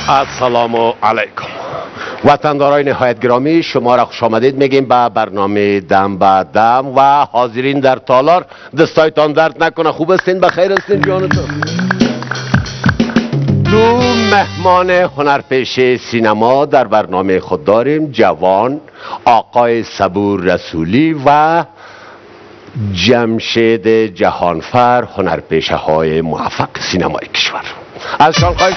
السلام علیکم وطندارای نهایت گرامی، شما را خوش آمدید میگیم به برنامه دم به دم و حاضرین در تالار. دستایتان درد نکنه. خوب هستین؟ بخیر هستین جانتون؟ دو مهمان هنرپیشه سینما در برنامه خود داریم. جوان آقای صبور رسولی و جمشید جهانفر، هنرپیشه های موفق سینمای کشور. ازشان خواهش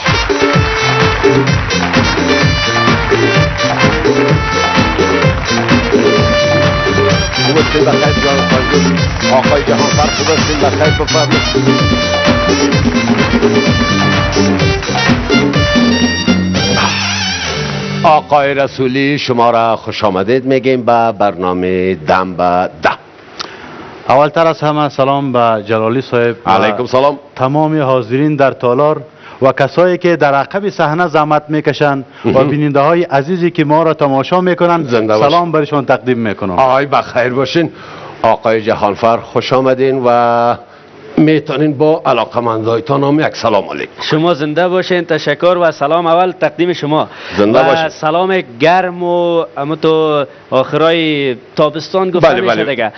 خوب هستین؟ بخیر جانتان؟ آقای جهانفر خوب هستین؟ بخیر؟ بفرمایید. آقای رسولی، شما را خوش آمدید میگیم به برنامه دم به دم. اولتر از همه سلام به جلالی صاحب. علیکم سلام. تمام حاضرین در تالار و کسایی که در عقب صحنه زحمت میکشن و بیننده های عزیزی که ما را تماشا میکنن، سلام برشان تقدیم میکنم. آقای بخیر باشین. آقای جهانفر خوش آمدین و میتونین با علاقمندایتان هم یک سلام علیکم. شما زنده باشین. تشکر و سلام اول تقدیم شما. زنده باشین. سلام گرم و اما تو آخرای تابستان گفته میشه دیگه.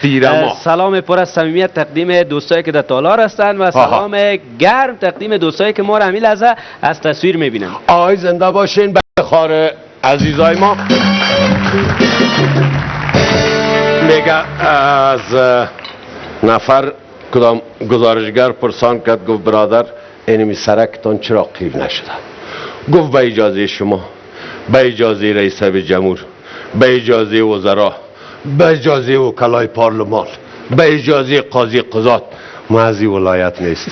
سلام پر از صمیمیت تقدیم دوستایی که در تالار هستن و سلام گرم تقدیم دوستایی که ما را همین لحظه از تصویر میبینن. آقای زنده باشین. بخار عزیزای ما میگه از نفر کدام گزارشگر پرسان کرد، گفت برادر اینمی سرکتان چرا قیف نشده؟ گفت به اجازه شما، به اجازه رئیس جمهور، به اجازه وزرا، به اجازه وکلای پارلمان، به اجازه قاضی قضات. ما از این ولایت نیست.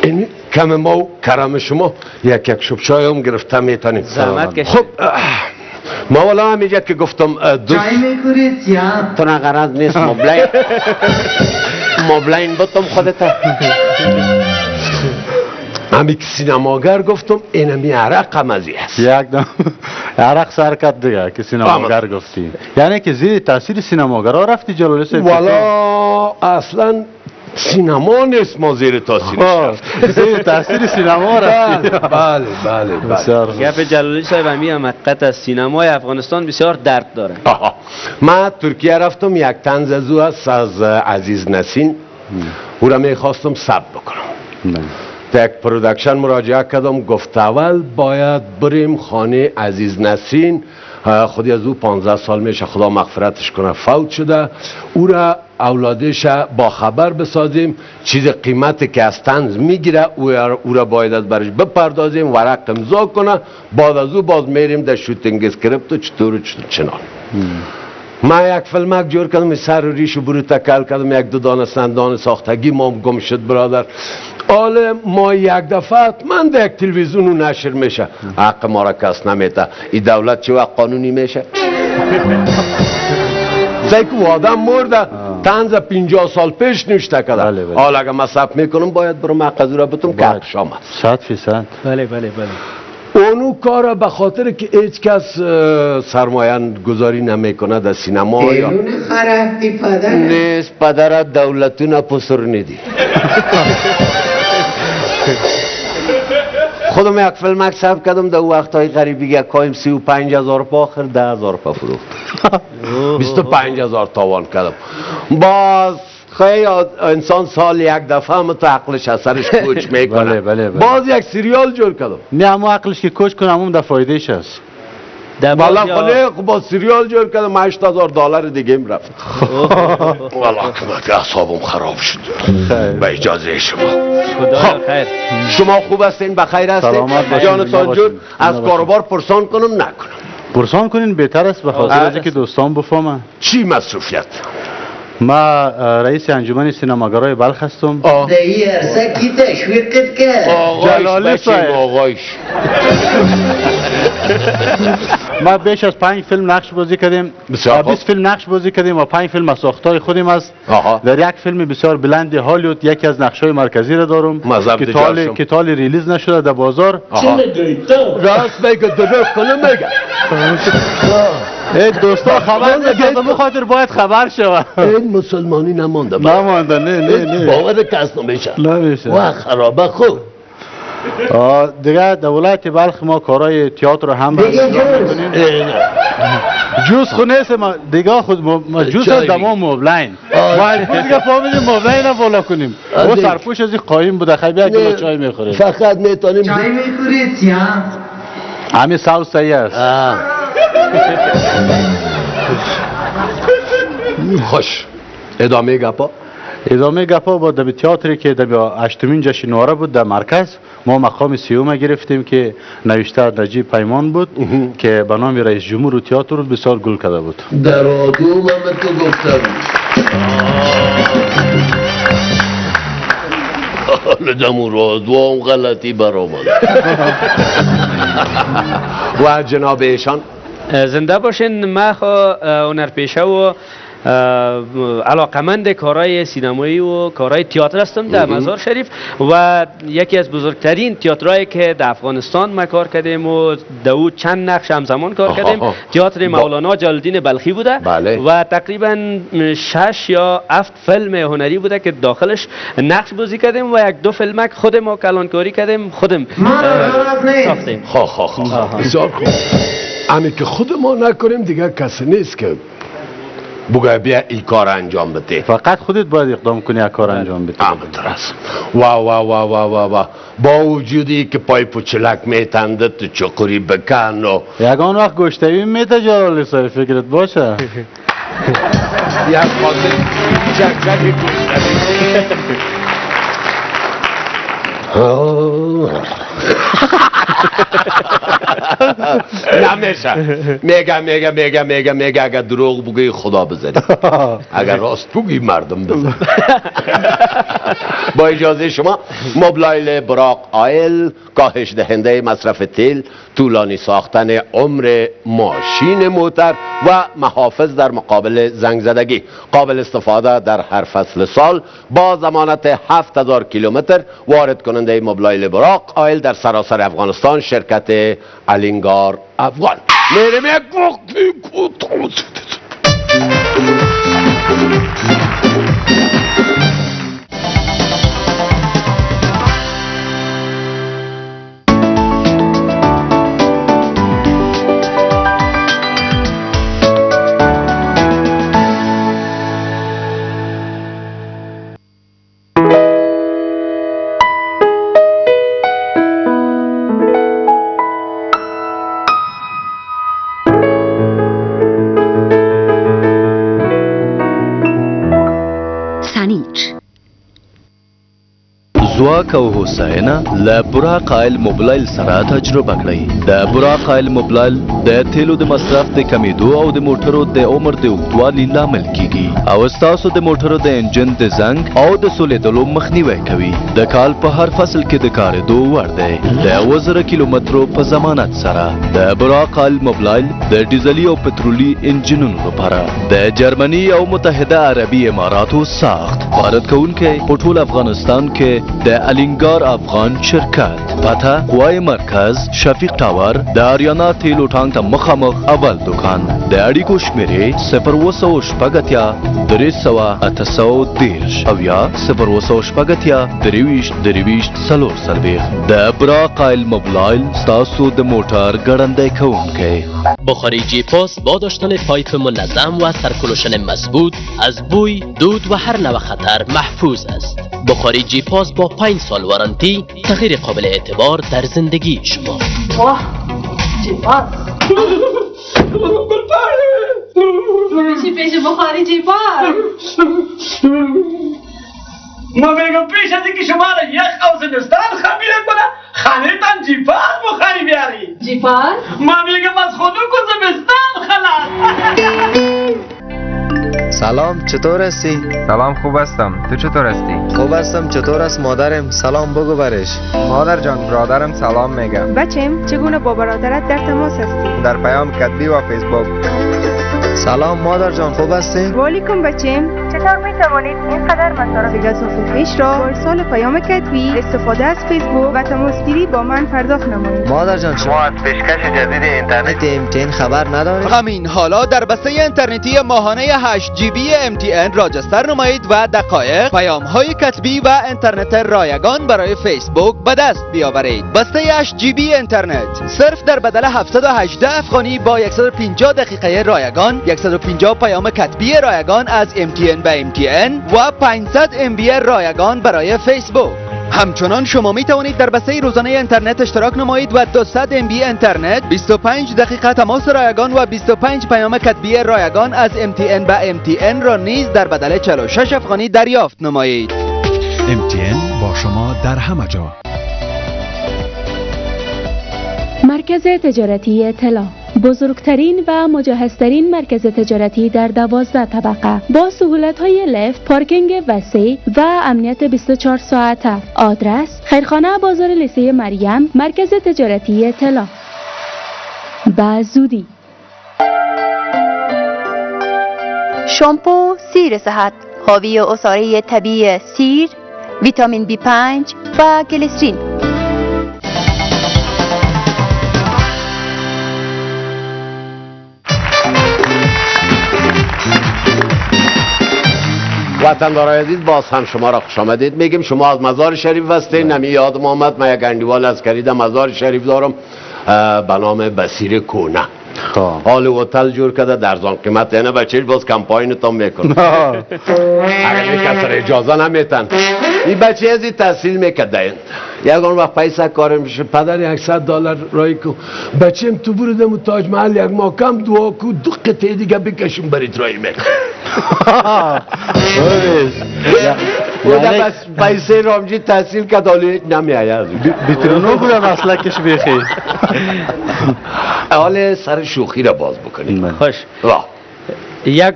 این کم ما و کرم شما یک شب چای هم گرفته میتونیم. زحمت کشید. خب ما والا همیجا که گفتم دوست چای میخورید یا؟ تو نغرض نیست. مبلین بودم خودتا. همی که سینماگر گفتم اینمی عرق قمزی هست. یک دم عرق سرکت دیگه که سینماگر گفتی، یعنی که زیر تاثیر سینماگرها رفتی جلالی صاحب؟ والا اصلا سینما نیست، ما زیر تاثیرش رفت. زیر تاثیر سینما رفتی. بله بله بله. گپ جلالی صاحب همی حقیقت از سینمای افغانستان بسیار درد داره. من ترکیه رفتم، یک طنز از او هست از عزیز نسین، او را میخواستم ثبت بکنم. تا یک پرودکشن مراجعه کردم، گفت اول باید بریم خانه عزیز نسین. خودی از او 15 سال میشه، خدا مغفرتش کنه، فوت شده. او را اولادش با خبر بسازیم، چیز قیمتی که از طنز میگیره او را باید از برش بپردازیم، ورق امضا کنه. بعد از او باز میریم در شوتینگ اسکریپت و چطور و چنان. من یک فیلمک جور کردم، سر و ریش و برو تکل کردم، یک دو دانه سندان ساختگی ما گم شد برادر. حالا ما یک دفعه من در یک تلویزیون نشر میشه، حق ما را کس نمیته. این دولت چه وقت قانونی میشه؟ زیک و آدم مرده، طنز 50 سال پیش نوشته کرده. حالا اگه من ثبت میکنم باید برم حق را بتونم که حقش آمد. 100%. بله بله بله. اونو کار به خاطر که هیچ کس سرمایه گذاری نمیکنه در سینما. بیرون خرفتی پدر نیست پدر دولتون پسر ندی. خودم یک فیلم اکسپ کردم در وقتهای غریبی، یک کایم 35,000 پا، آخر 10,000 پا فروخت. 25,000 تاوان کردم. باز خیلی انسان سال یک دفعه هم تو عقلش اثرش کوچ میکنه. باز یک سریال جور کردم. نه اما عقلش که کوچ کنه همون در فایدهش هست. والا خلی با سریال جور کردم، $8,000 دیگه هم رفت. والا که اعصابم خراب شد. به اجازه شما. خیر. شما خوب هستین؟ بخیر هستین؟ جانتان جور از کاروبار پرسان کنم نکنم؟ پرسان کنین بهتر است، به خاطر از که دوستان بفهمن. چی مصروفیت؟ ما رئیس انجمن سینماگرای بلخ هستم. در این عرصه کی تشویقت کرد؟ جلالی صاحب. آقایش ما بیش از 5 فیلم نقش بازی کردیم، 20 فیلم نقش بازی کردیم و 5 فیلم از ساختای خودم است. در یک فیلم بسیار بلند هالیوود یکی از نقشای مرکزی را دارم که تال ریلیز نشده در بازار. راست میگه، دروغ کنه میگه. ای دوستا خبر نکردم بخاطر باید خبر شود. این مسلمانی نمانده. نمانده نه باور کس نمیشه. نمیشه. و خرابه خوب. دیگه در ولایت بلخ ما کارهای تئاتر رو هم میکنیم. جوز خود نیست ما دیگه خود ما جوز از دما مبلین. ما دیگه فهمیدیم مبلین رو بالا کنیم. او سرپوش از این قایم بوده خیلی بیا که ما چای میخوریم. فقط میتونیم چای میخورید یا؟ همین سوسایی است. خوش. ادامه گپا. ادامه گپا با در تئاتری که در 8مین جشن نوره بود در مرکز ما مقام 30 گرفتیم که نوشته نجیب پیمان بود که به نام رئیس جمهور تئاتر بسیار گل کرده بود. در رادیو من تو گفته بود. دمو رادیو هم غلطی برآمد. و جناب ایشان زنده باشین. من هنرپیشه و علاقمند کارهای سینمایی و کارهای تئاتر هستم در مزار شریف و یکی از بزرگترین تئاترایی که در افغانستان ما کار کردیم و دو چند نقش همزمان کار کردیم تئاتر مولانا جلال‌الدین بلخی بوده. بله. و تقریبا 6 یا 7 فیلم هنری بوده که داخلش نقش بازی کردیم و 1-2 فیلمک خود ما کلانکاری کردیم خودم ساختیم. بسیار خوب. امی که خود ما نکنیم دیگه کسی نیست که بگه بیا این کار انجام بده. فقط خودت باید اقدام کنی کار انجام بده. همینطور است. وا با وجودی که پای پوچلک میتنده تو چقوری بکن و یگان وقت گشتوی میته جلالی سای فکرت باشه. یک خاطر چک نمیشه. میگه اگر دروغ بگی خدا بزنی اگر راست بگی مردم بزن. با اجازه شما مبلایل براق آیل کاهش دهنده مصرف تیل، طولانی ساختن عمر ماشین موتر و محافظ در مقابل زنگ زدگی، قابل استفاده در هر فصل سال با ضمانت 7000 کیلومتر. وارد کننده مبلایل براق آیل در سراسر افغانستان شرکت الینگار افغان. میرم یک وقتی ځواک او هوساینه له براق آیل موبلایل سره تجربه کړئ. د براق آیل موبلایل د تیلو د مصرف د کمیدو او د موټرو د عمر د اوږدوالي لامل کیږي او ستاسو د موټرو د انجن د زنګ او د سولیدلو مخنیوی کوي. د کال په هر فصل کې د کارېدو وړ دی. د 1000 کیلومترو په ضمانت سره د براق آیل موبلایل د ډیزلي او پټرولي انجنونو لپاره د جرمني او متحده عربي اماراتو ساخت وارد کوونکی په ټول افغانستان کې د الینگار افغان شرکت. پته قوای مرکز شفیق ټاور د آریانا تیلو ټانک ته مخامخ اول دکان. د اړیکو شمیرې 080 300 او یا 080 د براق آیل موبلایل ستاسو د موټر ګړندی کوونکی. بخاری جی پاس با داشتن پایپ منظم و سرکولوشن مضبوط از بوی، دود و هر نوع خطر محفوظ است. بخاری جی پاس با 5 سال وارنتی تغییر قابل اعتبار در زندگی شما. واه جی پاس نمیشی پیش بخاری جی پاس. ما میگم پیش از اینکه شما را یخ او زمستان خمیره کنه خانهتان جی پاس بخاری بیاری. جی پاس ما میگم از خودو که زمستان خلاص. سلام، چطور هستی؟ سلام، خوب هستم. تو چطور هستی؟ خوب هستم. چطور است مادرم؟ سلام بگو برش. مادر جان، برادرم سلام میگم. بچم چگونه با برادرت در تماس هستی؟ در پیام کتبی و فیسبوک. سلام مادر جان، خوب هستین؟ وعلیکم بچم. چطور می توانید اینقدر مصارف گزافه پیش را با ارسال پیام کتبی، استفاده از فیسبوک و تماسگیری با من پرداخت نمایید؟ مادر جان شما از پیشکش جدید اینترنت MTN خبر ندارید؟ همین حالا در بسته اینترنتی ماهانه 8 GB MTN راجستر نمایید و دقایق، پیام‌های کتبی و اینترنت رایگان برای فیسبوک به دست بیاورید. بسته 8 GB اینترنت صرف در بدل 718 افغانی با 150 دقیقه رایگان، 150 پیام کتبی رایگان از MTN به MTN و 500 MB رایگان برای فیسبوک. همچنان شما می توانید در بسته روزانه اینترنت اشتراک نمایید و 200 MB اینترنت، 25 دقیقه تماس رایگان و 25 پیام کتبی رایگان از MTN به MTN را نیز در بدل 46 افغانی دریافت نمایید. MTN با شما در همه جا. مرکز تجارتی اطلاع، بزرگترین و مجهزترین مرکز تجارتی در 12 طبقه با سهولت‌های لیفت، پارکینگ وسیع و امنیت 24 ساعته. آدرس: خیرخانه بازار لیسه مریم، مرکز تجارتی اطلاع. به زودی. شامپو سیر صحت حاوی عصاره طبیعی سیر، ویتامین B5 و گلیسرین. وطندارای عزیز، باز هم شما را خوش آمدید میگیم. شما از مزار شریف هستین. نمی یادم آمد من یک گندیوال از کریدم مزار شریف دارم به نام بصیر کونه. حال هتل جور کرده در زان قیمت، یعنی بچهش باز کمپاین تا میکنه. اگر کسر اجازه نمیتن این بچه ازی تحصیل میکده. یکان وقت پیسه کارم میشه، پدر $100 رای کو بچیم تو بردم تاج محل یک ماه کم دعا کو 2 قطعه دیگه بکشیم برید رای میکن. بس پیسه رامجی تحصیل کرد حالی نمیاید. بیترونو بودم اصلا کش بیخی. حال سر شوخی را باز بکنیم. خوش. یک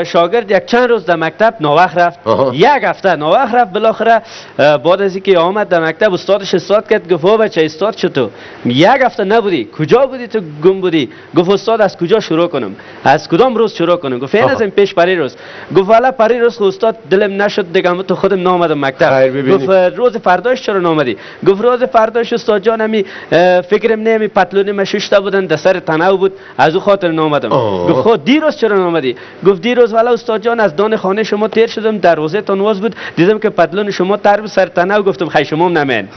شاگرد یک چند روز در مکتب ناوقت رفت. یک هفته ناوقت رفت. بالاخره بعد از اینکه آمد در مکتب استادش استاد کرد. گفت او بچه استاد چطور؟ یک هفته نبودی؟ کجا بودی تو گم بودی؟ گفت استاد از کجا شروع کنم؟ از کدام روز شروع کنم؟ گفت این از این پیش پری روز. گفت والا پری روز استاد دلم نشد دیگه، تو خودم نامدم مکتب. گفت روز فرداش چرا نامدی؟ گفت روز فرداش استاد جان همی فکرم نمی پتلونی مششته بودن در سر تناو بود از او خاطر نامدم. گفت خود دیروز چرا نامدی؟ گفت دیروز والا استاد جان از دان خانه شما تیر شدم، دروازه تا نواز بود دیدم که پتلون شما تر به سر تنه و گفتم خی شما هم نمین.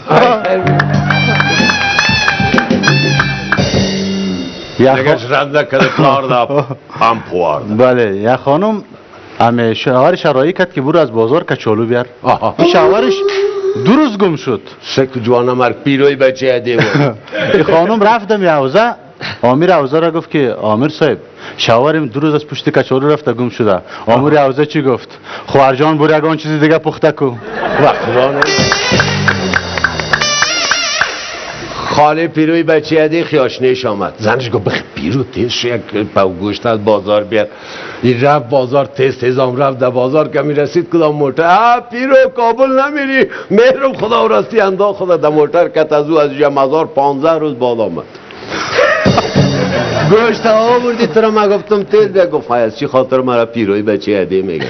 نگش رد نکده پلار دا هم پوار دا. بله یک خانم همه شوهرش رایی کرد که برو از بازار کچالو بیار. شوهرش 2 روز گم شد. شک جوانا مرگ پیروی بچه دیو. این خانم رفتم یوزه، آمیر حوزه را گفت که آمیر صاحب شوهرم 2 روز از پشت کچالو رفته گم شده. آمیر حوزه چی گفت؟ خواهر جان برو یگان چیزی دیگه پخته کو. خاله پیروی بچه عدی خیاشنیش آمد. زنش گفت بخی پیرو تیز شو یک پاو گوشت از بازار بیاد. این رفت بازار تیز هم رفت در بازار که میرسید کدام موتر پیرو کابل نمیری؟ مهرم خدا و راستی اندا خدا در موتر کت از او از جا مزار 15 روز بعد آمد. گوشت ها بردی ترا ما گفتم تیز بیا. گفت از چی خاطر مرا پیروی بچه عدی میگه.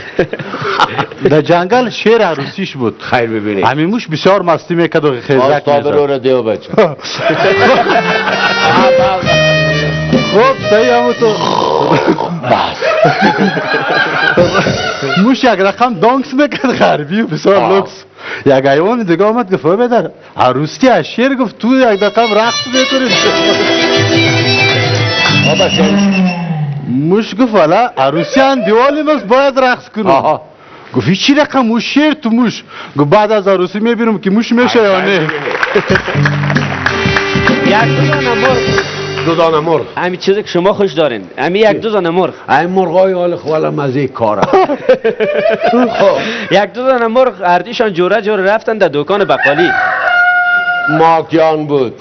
در جنگل شیر عروسیش بود. خیر ببینید همیموش بسیار مستی میکرد و خیزک میزد. آستابر رو دیو بچه. خب صحیح همو تو موش یک رقم دانکس میکرد غربی و بسیار لکس. یک ایوان دیگه آمد گفت بدر عروسی از شیر گفت تو یک رقم رقص میکنید. موش گفت والا عروسی اندیوالی بس باید رقص کنم. گفت چی رقم موش شیر تو موش؟ گفت بعد از عروسی میبینم که موش میشه یا نه. دو دانه مرغ همین چیزی که شما خوش دارین، همین یک 2 دانه مرغ. این مرغای حال خوالا مزه کاره. یک 2 دانه مرغ اردیشان جوره جوره رفتن در دکان بقالی. ماکیان بود.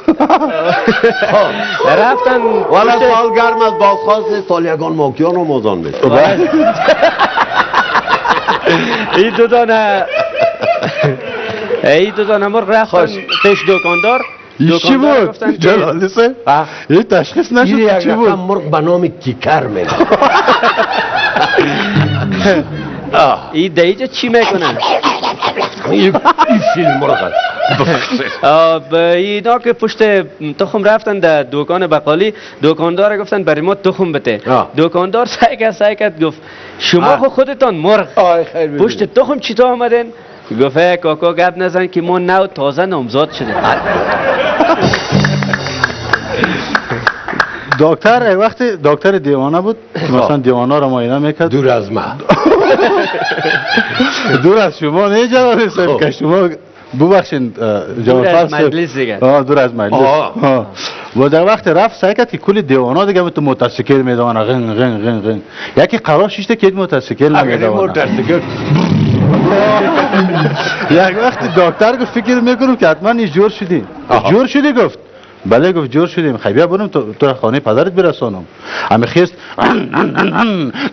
رفتن والا سال گرم از بازخواست سال یگان ماکیان رو موزان بید. این 2 دانه مرغ رفتن پیش دکاندار. چی بود؟ جلالی صاحب این تشخیص نشد چی بود؟ مرغ به نام کیکر میگه. این دیگه چی میکنن؟ این فیلم مرغ اینا که پشت تخم رفتن در دکان بقالی، دکاندار گفتن برای ما تخم بده. دکاندار سعی کرد گفت شما خودتان مرغ پشت تخم چی تا آمدن؟ گفت کاکا گپ نزن که ما نو تازه نامزاد شده. دکتر وقتی دکتر دیوانه بود مثلا دیوانه رو معاینه میکرد دور از من دور از شما نه جلالی صاحب که شما ببخشید دور از مجلس دیگه دور از مجلس و در وقت رفت سعی کرد که کلی دیوانا دیگه تو موتورسیکل میدونه غن غن غن غن یکی قرار شیشته که موتورسیکل نمیدونه یک وقت دکتر گفت فکر میکنم که حتما این جور شدی گفت بله گفت جور شدیم خیلی بیا برم تو خانه پدرت برسانم همه خیست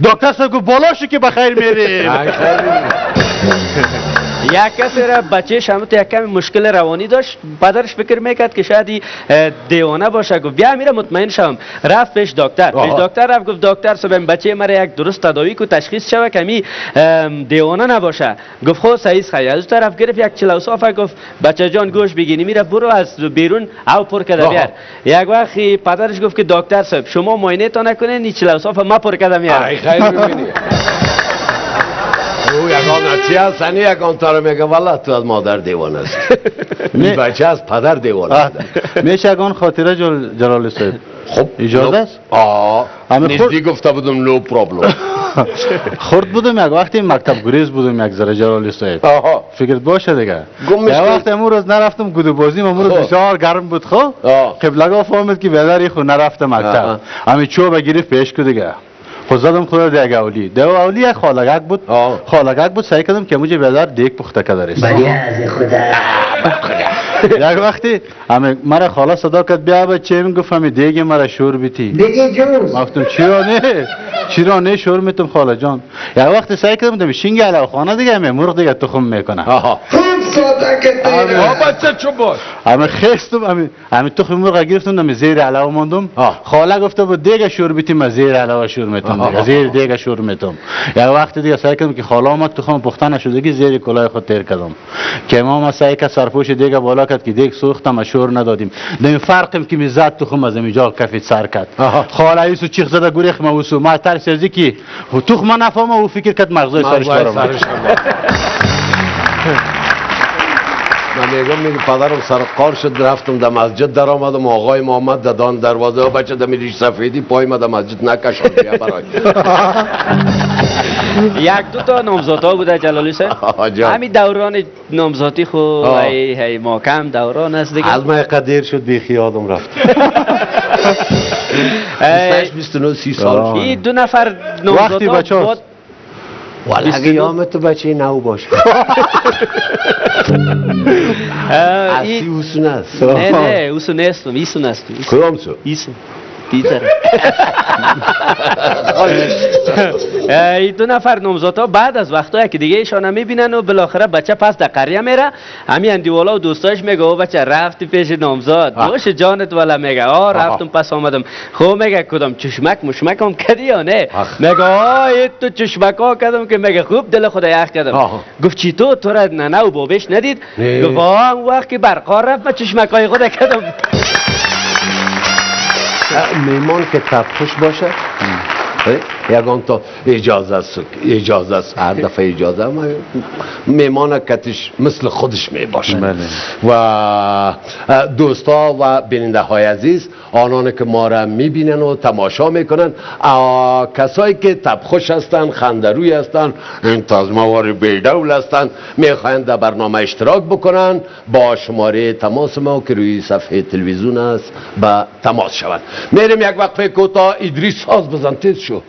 دکتر صاحب گفت بالا شو که بخیر میریم یک کسی را بچهش هم تو یک کمی مشکل روانی داشت پدرش فکر میکرد که شاید دیوانه باشه گفت بیا میره مطمئن شم رفت پیش دکتر رفت گفت دکتر صاحب بچه مرا یک درست تداوی کو تشخیص شوه کمی دیوانه نباشه گفت خب صحیح خیلی از طرف گرفت یک چلوصافه گفت بچه جان گوش بگیری میره برو از بیرون او پر کرده بیار یک وقتی پدرش گفت که دکتر صاحب شما معاینه تا نکنین این چلوصافه ما پر کرده میار او یکان چی هست سنی یکان تا رو میگه والا تو از مادر دیوانه است این بچه از پدر دیوانه است میشه یکان خاطره جلالی صاحب خب اجازه است؟ نزدی گفته بودم نو پرابلم خورد بودم یک وقتی مکتب گریز بودم یک ذره جلالی صاحب فکرت باشه دیگه یک وقت امون روز نرفتم گودو بازی امون روز بسیار گرم بود خب قبلگاه فهمید که بیادری خود نرفته مکتب همین چوب گرفت پیش که دیگه خود زدم خود دیگ اولی یک خالگک بود سعی کردم که مجھے بیادر دیگ پخته کده رسید یک وقتی مرا خاله صدا کرد بیا بچه من گفت همی دیگه مرا شور بیتی دیگه جوز گفتم چرا نه شور میتم خاله جان یک وقتی سعی کردم دم شینگ علاوه خانه دیگه همه مرغ دیگه تخم میکنه بچه چو باش همه خستم همه تخم مرغ گرفتم دم زیر علاوه ماندم خاله گفته بود دیگه شور بیتی من زیر علاوه شور میتم زیر دیگه شور میتم یک وقتی دیگه سعی کردم که خاله اومد تخم پخته نشدگی زیر کلاه خود تیر کردم که ما سعی کرد سرپوش دیگه بالا کرد که دیگه سوختم شور ندادیم دم فرقم که می زد تخم از اینجا کفیت سر کرد خاله ایسو چیخ زده گریخ ما وسو ما ترس از کی تخم نفهم او فکر کرد مغزای سرش دارم من میگم پدرم سرقار شد رفتم در مسجد در آمدم آقای محمد دادان دروازه و بچه در میریش سفیدی پای ما در مسجد نکشم بیا برای یک دو تا نامزادها بوده جلالی صاحب همین دوران نامزادی خو هی ما کم دوران است دیگه از من قدیر شد بی خیالم رفت 29 30 سال این دو نفر نامزادها بود والا قیامت بچه نو باشه اصلی اوسون است نه اوسون نیستم ایسون است کدام سو؟ ایسون دیدره این دو نفر نامزادها بعد از وقتایی که دیگه ایشان میبینن و بالاخره بچه پس در قریه میره همین اندیوالا و دوستاش میگه او بچه رفتی پیش نامزاد باشه جانت والا میگه رفتم پس آمدم خب میگه کدام چشمک مشمک هم کردی یا نه میگه تو چشمک ها کردم که میگه خوب دل خدا یخ کردم گفت چی تو را ننه و بابش ندید گفت اون وقت که برقار رفت من چشمک های خدا کردم میمان که تبخش باشه یکان تا اجازه است هر دفعه اجازه میمان کتش مثل خودش می باشه و دوستا و بیننده های عزیز آنان که ما را میبینن و تماشا میکنن کسایی که تبخش هستن خندروی هستن انتظموار بیدول هستن میخواین در برنامه اشتراک بکنن با شماره تماس ما که روی صفحه تلویزیون است با تماس شوند میریم یک وقفه کوتاه ادریس ساز بزن تیز شو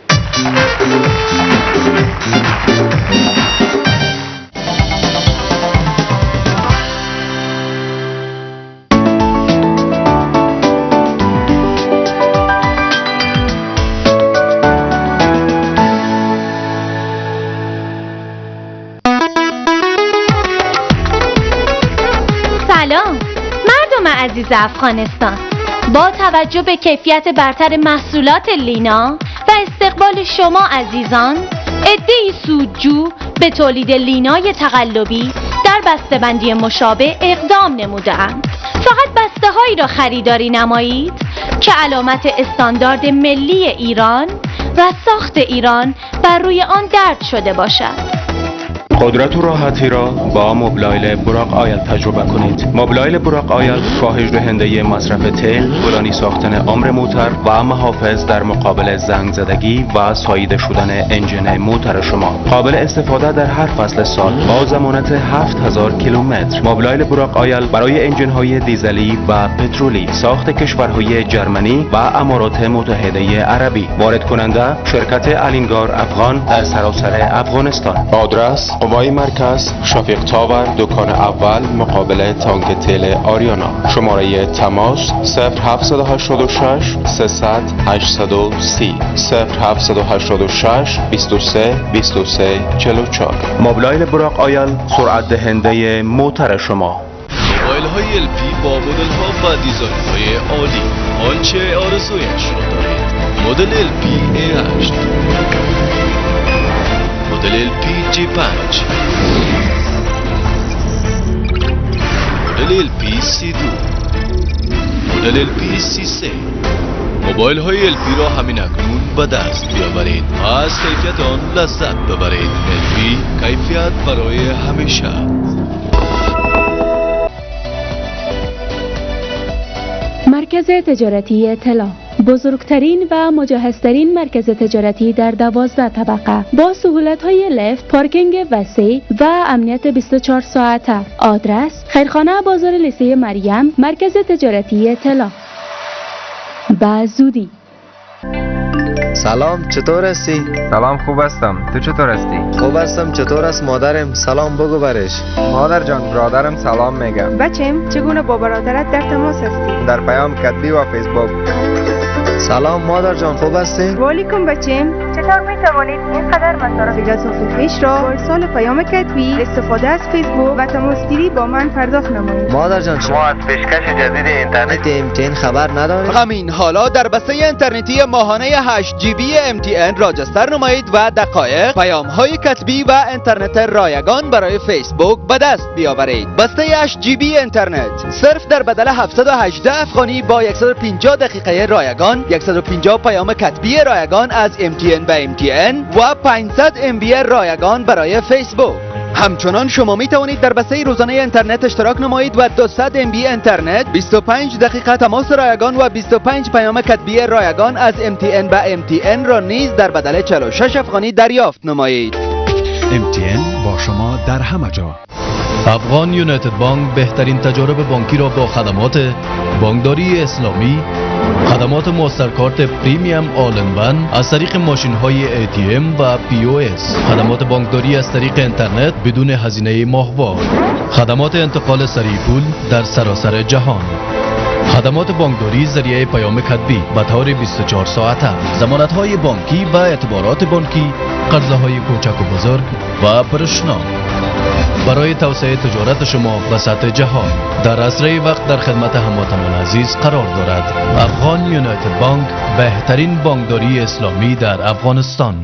عزیز افغانستان، با توجه به کیفیت برتر محصولات لینا و استقبال شما عزیزان، عده‌ای سودجو به تولید لینای تقلبی در بسته‌بندی مشابه اقدام نموده‌اند. فقط بسته‌هایی را خریداری نمایید که علامت استاندارد ملی ایران و ساخت ایران بر روی آن درج شده باشد. قدرت و راحتی را با موبلایل براق آیل تجربه کنید. موبلایل براق آیل کاهش دهنده مصرف تیل، طولانی ساختن عمر موتور و محافظ در مقابل زنگ زدگی و ساییده شدن انجن موتور شما. قابل استفاده در هر فصل سال با ضمانت 7000 کیلومتر. موبلایل براق آیل برای انجن های دیزلی و پترولی، ساخت کشورهای جرمنی و امارات متحده عربی. وارد کننده شرکت الینگار افغان در سراسر افغانستان. آدرس قوای مرکز، شفیق تاور، دکان اول مقابل تانک تل آریانا. شماره تماس 0786 300 830 0786 23 23 44. موبلایل براق آیل، سرعت دهنده موتور شما. موبایل های LP با مدل ها و دیزاین های عالی، آنچه آرزویش را دارید. مدل LP A8، مدل LP G5، مدل LP C2، مدل LP C3. موبایل های LP را همین اکنون به دست بیاورید و از کیفیت آن لذت ببرید. LP، کیفیت برای همیشه. مرکز تجارتی اطلاع، بزرگترین و مجهزترین مرکز تجارتی در 12 طبقه با سهولت‌های لفت، پارکینگ وسیع و امنیت 24 ساعته. آدرس: خیرخانه بازار لیسه مریم، مرکز تجارتی اطلاع. به زودی. سلام، چطور هستی؟ سلام، خوب هستم. تو چطور هستی؟ خوب هستم. چطور است مادرم؟ سلام بگو برش. مادر جان، برادرم سلام میگم. بچم، چگونه با برادرت در تماس هستی؟ در پیام کتبی و فیسبوک. سلام مادر جان، خوب هستی؟ وعلیکم بچم. چطور میتوانید اینقدر مصارف اضافه پیش را با ارسال پیام کتبی، استفاده از فیسبوک و تماسگیری با من پرداخت نمایید؟ مادر جان، شما از پیشکش جدید اینترنت MTN خبر ندارید؟ همین حالا در بسته اینترنتی ماهانه 8 GB MTN راجستر نمایید و دقایق، پیام‌های کتبی و اینترنت رایگان برای فیسبوک به دست بیاورید. بسته 8 GB اینترنت صرف در بدل 718 افغانی با 150 دقیقه رایگان، 150 پیام کتبی رایگان از MTN به MTN و 500 MB رایگان برای فیسبوک. همچنان شما می توانید در بسته روزانه اینترنت اشتراک نمایید و 200 MB اینترنت، 25 دقیقه تماس رایگان و 25 پیام کتبی رایگان از MTN به MTN را نیز در بدل 46 افغانی دریافت نمایید. MTN با شما در همه جا. افغان یونایتد بانک بهترین تجارب بانکی را با خدمات بانکداری اسلامی، خدمات ماسترکارت پریمیم آل این ون از طریق ماشین های ATM و POS، خدمات بانکداری از طریق اینترنت بدون هزینه ماهوار، خدمات انتقال سریع پول در سراسر جهان، خدمات بانکداری ذریعه پیام کتبی به طور 24 ساعته، ضمانت های بانکی و اعتبارات بانکی، قرضه های کوچک و بزرگ و پرشنا. برای توسعه تجارت شما به سطح جهان در اسرع وقت در خدمت هموطنان عزیز قرار دارد. افغان یونایتد بانک، بهترین بانکداری اسلامی در افغانستان.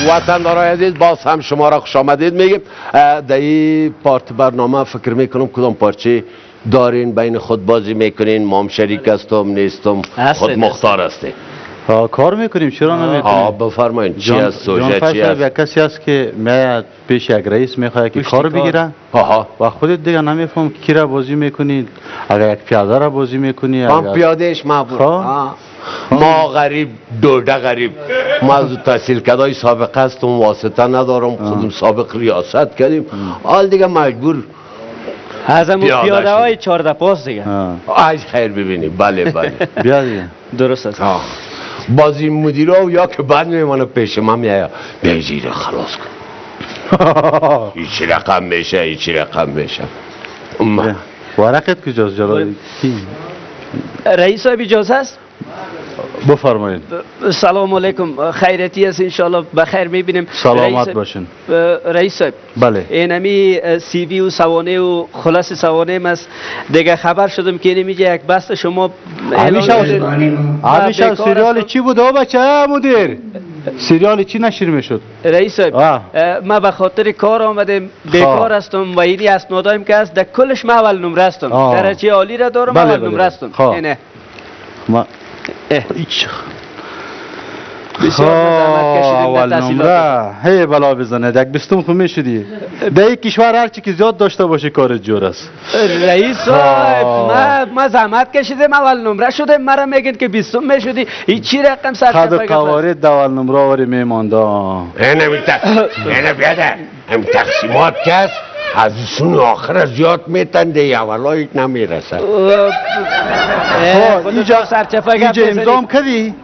وطندارای عزیز، باز هم شما را خوش آمدید میگیم. در این پارت برنامه فکر میکنم کدام پارچه دارین بین خود بازی میکنین؟ مام شریک هستم نیستم، خود مختار هستی. کار میکنیم، چرا نمیکنیم؟ بفرمایین چی هست سوژه چی هست؟ یک کسی هست که میاد پیش یک رئیس میخواد که کار بگیره و خودت دیگه نمیفهم کی را بازی میکنید. اگر یک پیاده را بازی میکنی، من پیادهش ما غریب دوده غریب، ما از تحصیل کدای سابقه هستم، واسطه ندارم، خودم سابق ریاست کردیم، حال دیگه مجبور از همون پیاده های 14 پاس دیگه. از خیر ببینیم. بله بله بیا دیگه، درست است. بازی مدیرا یا که بعد میمانه پیش من میایا بیجیره خلاص کن. هیچ رقم میشه، هیچ رقم میشه. ورقت کجاست جلال؟ رئیس صاحب اجازه است؟ بفرمایید. سلام علیکم، خیرتی است انشالله بخیر میبینیم. سلامت باشین. رئیس صاحب، بله اینمی سی وی و سوانه و خلاص سوانه است دیگه. خبر شدم که اینمیجه یک بست شما همیشه سریال چی بود بچه مدیر؟ سریال چی نشر میشد؟ رئیس صاحب، ما به خاطر کار آمدم، بیکار هستم و اینی اسنادایم که است در کلش ما اول نمره هستم، درجه عالی را دارم. اول نمره هستم. اینه ما اول نمره هی بلا بزنه یک بستم خو میشدی. در یک کشور هر چی که زیاد داشته باشه کارت جور است. رئیس صاحب، ما زحمت کشیدم اول نمره شدم، مرا میگن که بستم میشدی. این چی رقم خد قوارد اول نمره آوری میمانده. اینه بیاده هم تقسیمات کس از سون آخر زیاد میتنده اولای نمیرسه. اینجا امضام کردی؟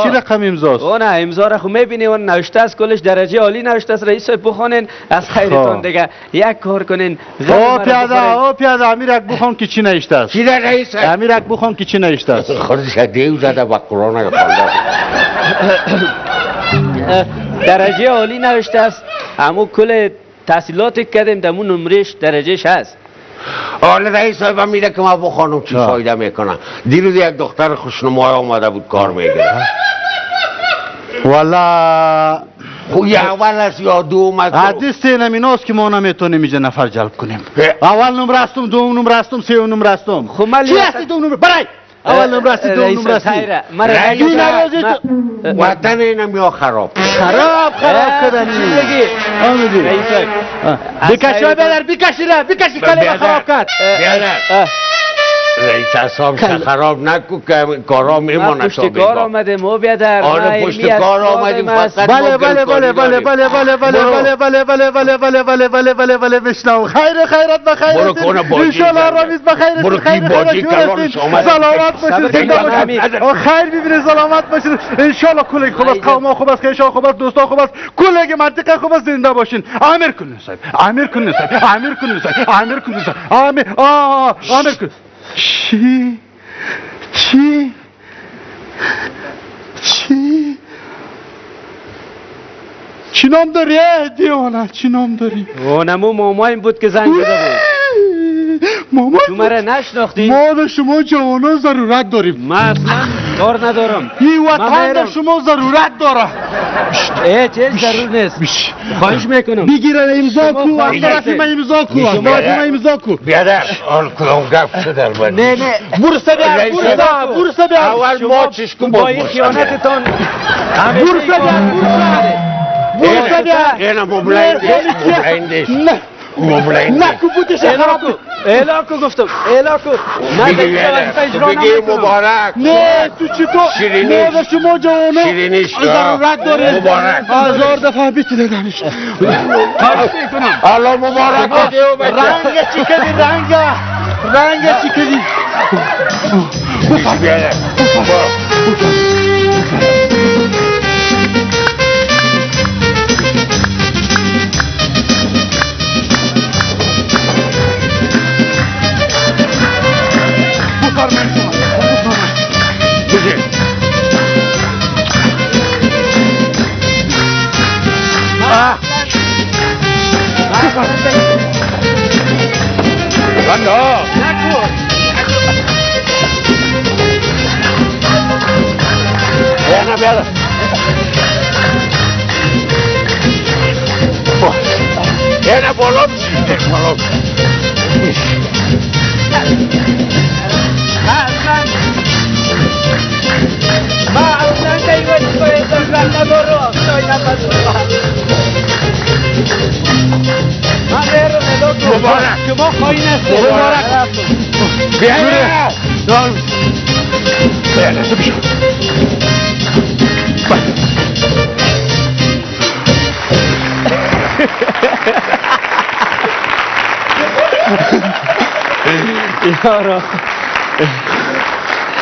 چی رقم امضاست؟ نه امضا را خو میبینی و نوشته از کلش درجه عالی نوشته است. رئیس صاحب بخونین از خیرتون دیگه. یک کار کنین. پیاده امیر اک بخون که چی نوشته است؟ چی ده رئیس؟ امیر اک بخون که چی نوشته است؟ خودش دیو زده با قرآن خونده. درجه عالی نوشته است. همو کل تحصیلات کردیم دمون نمرش درجهش هست. حالا رئیس صاحب میره که ما بخوانم چی فایده میکنه. دیروز یک دختر خوشنمای آمده بود کار میگیره. والا خوی اول است یا دوم است؟ حدیث نمیناست که ما نمیتونیم اینجا نفر جلب کنیم. اول نمره هستم، دوم نمره هستم، سوم نمره هستم. چی هستی دوم نمره؟ برای اول نمره هستی، دوم نمره هستی. وطن اینم یا خراب کردنی. آمدی بکشی ها بیادر، بکشی کلی خراب کرد. بیادر رئیس اصاب خراب نکو که کارا میمانه. پشت کار آمده مو بیادر. آره پشت کار آمدیم فقط بله بشنو. خیرت بخیرت انشالله رامیز بخیرت. برو کی باجی کلانش آمده. سلامت باشید، زنده باشید، خیر ببینید، سلامت باشید انشالله. کلگ خوب است، قوم خوب است، خیشا خوب است، دوستا خوب است، کلگ منطقه خوب است، زنده باشین. امیر کن صاحب، امیر کن صاحب، امیر کن صاحب، امیر کن صاحب، امیر کن. چی نام داری دیوانه؟ چی نام داری؟ اونمو مامایم بود که زنگ زده بود. ماما تو مرا نشناختی؟ ما در شما جوانا ضرورت داریم. من اصلا کار ندارم. این وطن در شما ضرورت داره. چه ضرور نیست. خواهش میکنم بگیرن امضا کو، از طرف من امضا کو، از طرف من امضا کو. بیادر آن کدام گفت شده در من. نه برسه بیا اول ما چیش کن با این خیانتتان. برسه بیا اینا مبلندش نکو بودش الاکو گفتم الاکو. بگی مبارک. نه تو چطور؟ نه در شما جوانا ضرورت داره. مبارک. 1000 دفعه بیتونه دانش. الله مبارک. رنگ چی کدی رنگ چی کدی. Era bolón, bolón. مبارک که ما خواهی نسته. مبارک بیایه بیایه تو بشو. یارا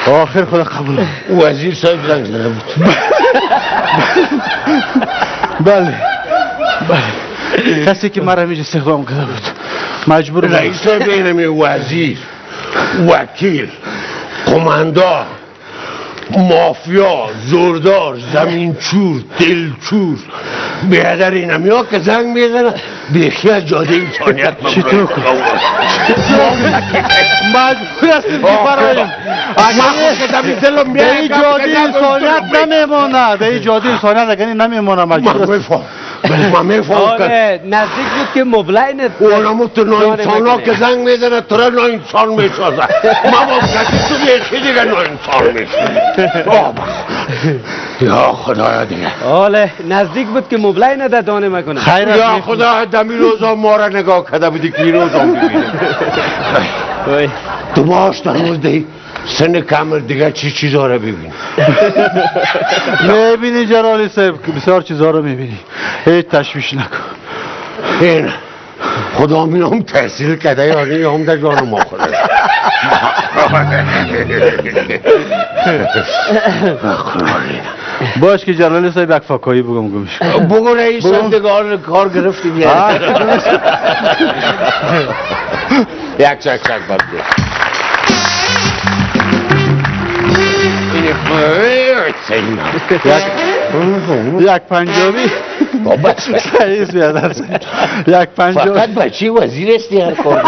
آخر خدا قبول. وزیر صاحب زنگ زده بود. بله کسی که مرا میشه استخدام کرده بود مجبور بود. رئیس صاحب اینمی وزیر، وکیل، قماندان، مافیا، زوردار، زمین چور، دل چور بیادر اینمی ها که زنگ میزنه بیخی از جاده انسانیت چطور کنم؟ مجبور هستیم که برایم به این جاده انسانیت نمیمونه، به این جاده انسانیت اگر نمیمونه مجبور هستیم. من میفهم که نزدیک بود که مبلین اونمو تو ناانسان ها که زنگ میزنه تو را ناانسان میسازه ما با کسی تو بیخی دیگه ناانسان میشه یا خدایا دیگه آله نزدیک بود که مبلین نده دانه مکنه یا خدا دمی روزا ما را نگاه کرده بودی که این روزا میبینه تو ماش در روز دهی سن کامل دیگه چی چیزا رو ببینی میبینی جلالی صاحب بسیار چیزا رو میبینی هیچ تشویش نکن این خدا مینام تحصیل کده یعنی هم در جان ما خوده باش که جلالی صاحب یک فکایی بگم گمش بگو رئیس سندگار کار گرفتی بیاد یک چک بگو یک پنجابی رئیس بیادر یک پنجابی فقط بچه وزیر استی هر کار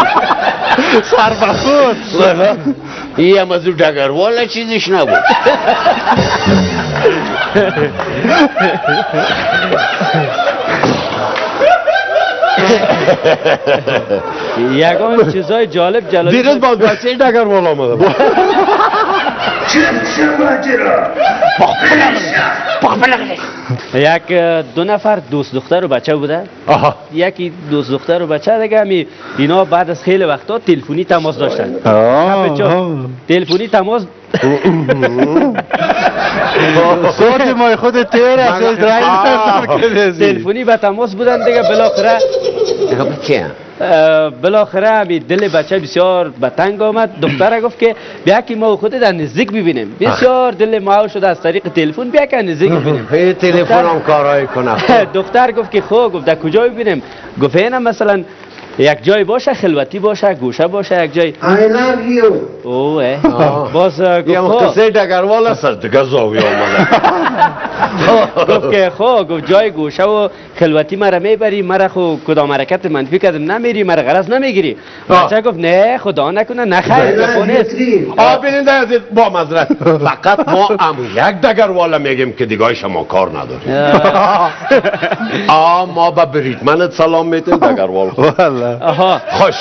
سر بخود این هم از او دگروالا چیزش نبود یکان چیزای جالب جلالی دیروز باز بچه دگروال آمده یک دو نفر دوست دختر و بچه بوده یکی دوست دختر و بچه دیگه همی اینا بعد از خیلی وقتا تلفنی تماس داشتن تلفنی تماس صوت مای خود تیر است تلفنی به تماس بودن دیگه بالاخره همی دل بچه بسیار به تنگ آمد دختر گفت که بیا که ما خود در نزدیک ببینیم بسیار دل ما شده از طریق تلفن بیا که نزدیک ببینیم تلفن هم کارایی کنه دختر گفت که خب گفت در کجا ببینیم گفت اینم مثلا یک جای باشه خلوتی باشه گوشه باشه یک جای I love you اوه باز یه مختصر دگروال است از دیگه زاویه آمده گفت که خب گفت جای گوشه و خلوتی مرا میبری مرا خو کدام حرکت منفی کردم نمیری مرا غرض نمیگیری بچه گفت نه خدا نکنه نخیر نکنست بیننده عزیز با مذرت فقط ما هم یک دگروالا میگیم که دیگه شما کار نداریم ما به بریدمنت سلام میتیم دگروال آها خوش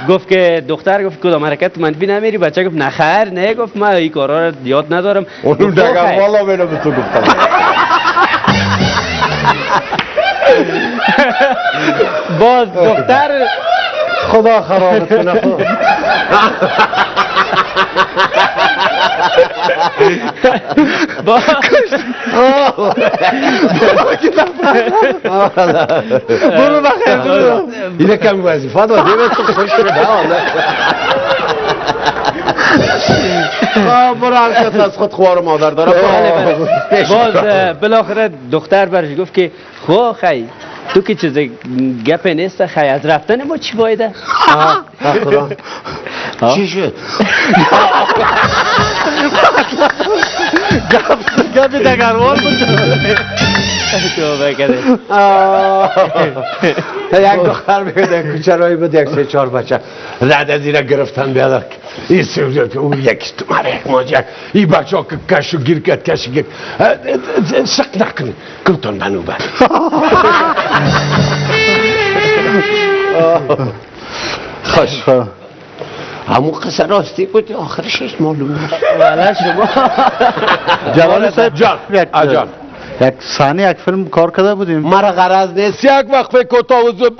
گفت که دختر گفت کدام حرکت منفی نمیری بچه گفت نخیر نه گفت من این کارا رو یاد ندارم اونو دگروالا میره به تو گفتم باز دختر خدا خرابت کنه برو بخیر برو اینه کمی وظیفه داده به تو خوش شده برو حرکت از خود خوار مادر داره باز بالاخره دختر برش گفت که خو خی تو که چیز گپ نیست خی از رفتن ما چی بایده؟ چی شد؟ گپ دگروال بود تو بکده یک دختر بگده کوچرایی بود یک سه چار بچه رد از ایره گرفتن بیادر این سوزید که اون یکی تو مره یک ماجه این بچه ها که کشو گیر کرد کشو گیر سق نکنی گفتن بنو بر خوش همون قصه راستی بود آخرش هیچ معلوم نشد والا شما جلال صاحب جان یک صحنه یک فیلم کار کرده بودیم مرا غرض نیست یک وقفه کوتاه و زود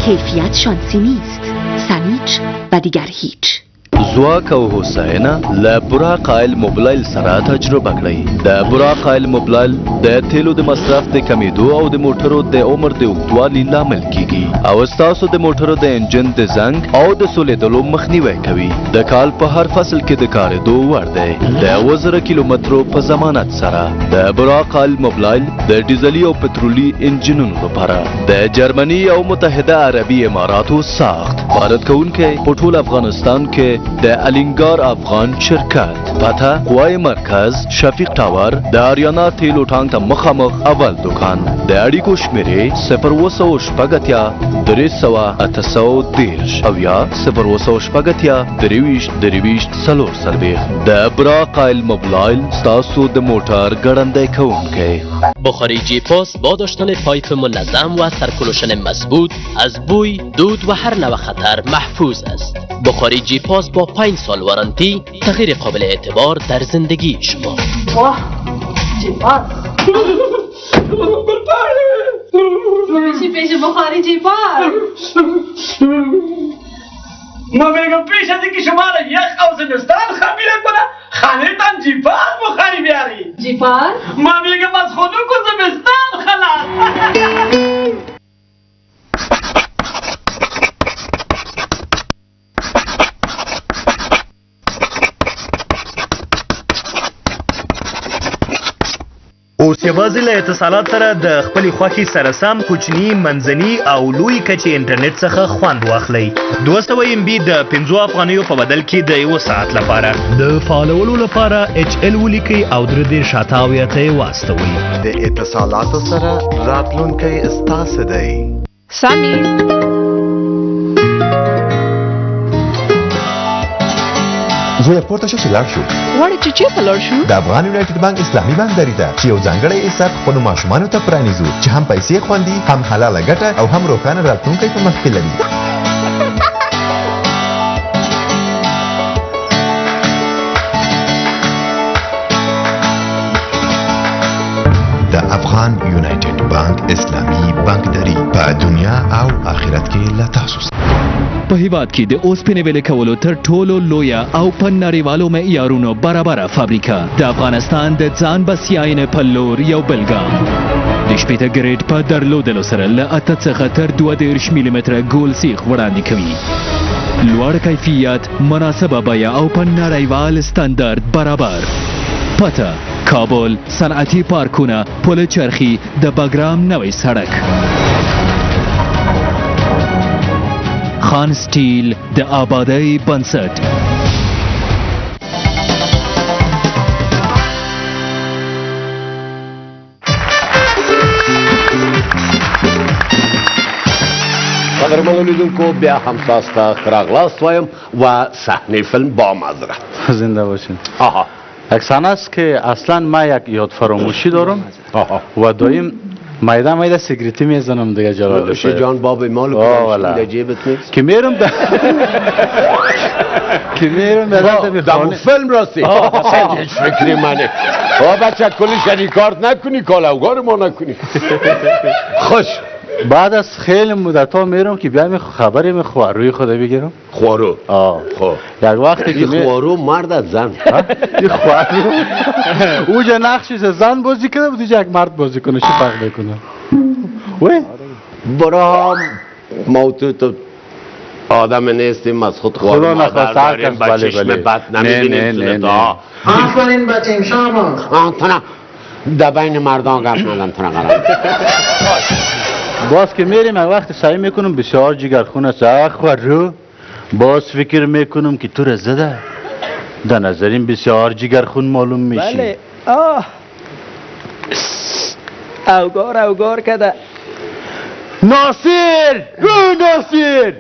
کیفیت شانسی نیست سمیج و دیگر هیچ زواک او هوساینه له براق آیل موبلایل سره تجربه کړئ. د براق آیل موبلایل د تیلو د مصرف د کمیدو او د موټرو د عمر د اوږدوالي لامل کیږي او ستاسو د موټرو د انجن د زنګ او د سولیدلو مخنیوی کوي. د کال په هر فصل کې د کارېدو وړ دی. د 1000 کیلومترو په ضمانت سره د براق آیل موبلایل د ډیزلي او پټرولي انجنونو لپاره د جرمني او متحده عربي اماراتو ساخت وارد کوونکی په ټول افغانستان کې د الینګار افغان شرکت. پته قوای مرکز شفیق ټاور د اریانا تیلو ټانک ته مخامخ اول دکان. د اړیکو شمیرې 080 300 او یا 080 د براق آیل موبلایل ستاسو د موټر ګړندی کوونکی. بخاری جی پاس با داشتن پایپ منظم و سرکولوشن مضبوط از بوی، دود و هر نوع خطر محفوظ است. بخاری جی پاس با 5 سال وارنتی تغییر قابل اعتبار در زندگی شما. واه جیپاس بشی پیش بخاری جیپاس. ما میگم پیش از اینکه شما را یخ او زمستان خمیره کنه خانهتان جیپاس بخاری بیاری. جیپاس؟ ما میگم از خودو که زمستان خلاص. اوس یوازې له اتصالات سره د خپلې خوښې سره سم کوچني منځني او لوی کچې انټرنیټ څخه خوند واخلئ. 200 MB د 50 افغانیو په بدل کې د 1 ساعت لپاره. د فالولو لپاره HL ولیکئ او درې دېرش اتاویا ته یې واستوئ. د اتصالاتو سره راتلونکی ستاسو دی. سامي زوی پورته شو چې لاړ شو. غواړې چې چېرته لاړ شو؟ د افغان یونایټډ بانک اسلامي بانکداري ته چې یو ځانګړی حساب خپلو ماشومانو ته پرانیزو چې هم پیسې خوندي، هم حلاله ګټه او هم روښانه راتلونکی په مخ کې لري. د افغان یونایټډ بانک اسلامي بانکداري په دنیا او آخرت کې له تاسو سره. په هیواد کې د اوسپنې ویلې کولو تر ټولو لویه او په نړیوالو معیارونو برابره فابریکه د افغانستان د ځان بسیاینې په لور یو بل ګام. د شپېته ګریډ په درلودلو سره له 8 څخه تر 32 ملي متره ګول سیخ وړاندې کوي. لوړ کیفیت، مناسبه بیه او په نړیوال ستاندرد برابر. پته کابل، صنعتي پارکونه، پل چرخي، د بګرام نوی سړک. خان سټیل د آبادی بنسټ. قدرمنو لیدونکو بیا هم تاسو ته ښه راغلاست وایم و صحنه فیلم با معذرت. زنده باشین. اکسانه است که اصلا ما یک یاد فراموشی دارم و دایم مایده سیگریتی میزنم دیگه جلال جان باب مال در جیبت نیست که میرم دمو فیلم راستی هیچ فکری منه بچه کلی شریکارت نکنی کالاوگار ما نکنی. خوش بعد از خیلی مدت ها میرم که بیایم خبری می خواروی خدا بگیرم. خوارو؟ خب یک وقتی که خوارو مرد از زن. این خوارو اوجا نقشش زن بازی کنه بود یک مرد بازی کنه چی فرق بکنه. وی برام موتو تو آدم نیستیم از خود خوارو مادر داریم با چشم بد نمیبینیم. آفرین بچیم شاباش. تنه دبین مردان گفت ندم تنه قرار. باز که میریم یک وقت سعی میکنم بسیار جگرخون است. خوارو باز فکر میکنم که تو را زده در نظریم بسیار جگرخون معلوم میشی. بله اوگار کده. ناصر ناصر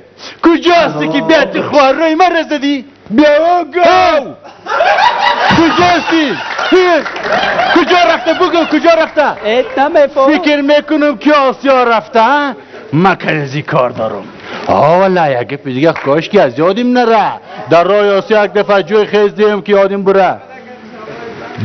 کجاستی که بیاد خواروی من را زدی؟ بیا گو کجاستی؟ کجا رفته بگو کجا رفته؟ فکر میکنم که آسیا رفته ها؟ من کنزی کار دارم. والا یک پیزگه کاش که از یادیم نره در راه آسیا یک دفعه جوی خیز دیم که یادیم بره.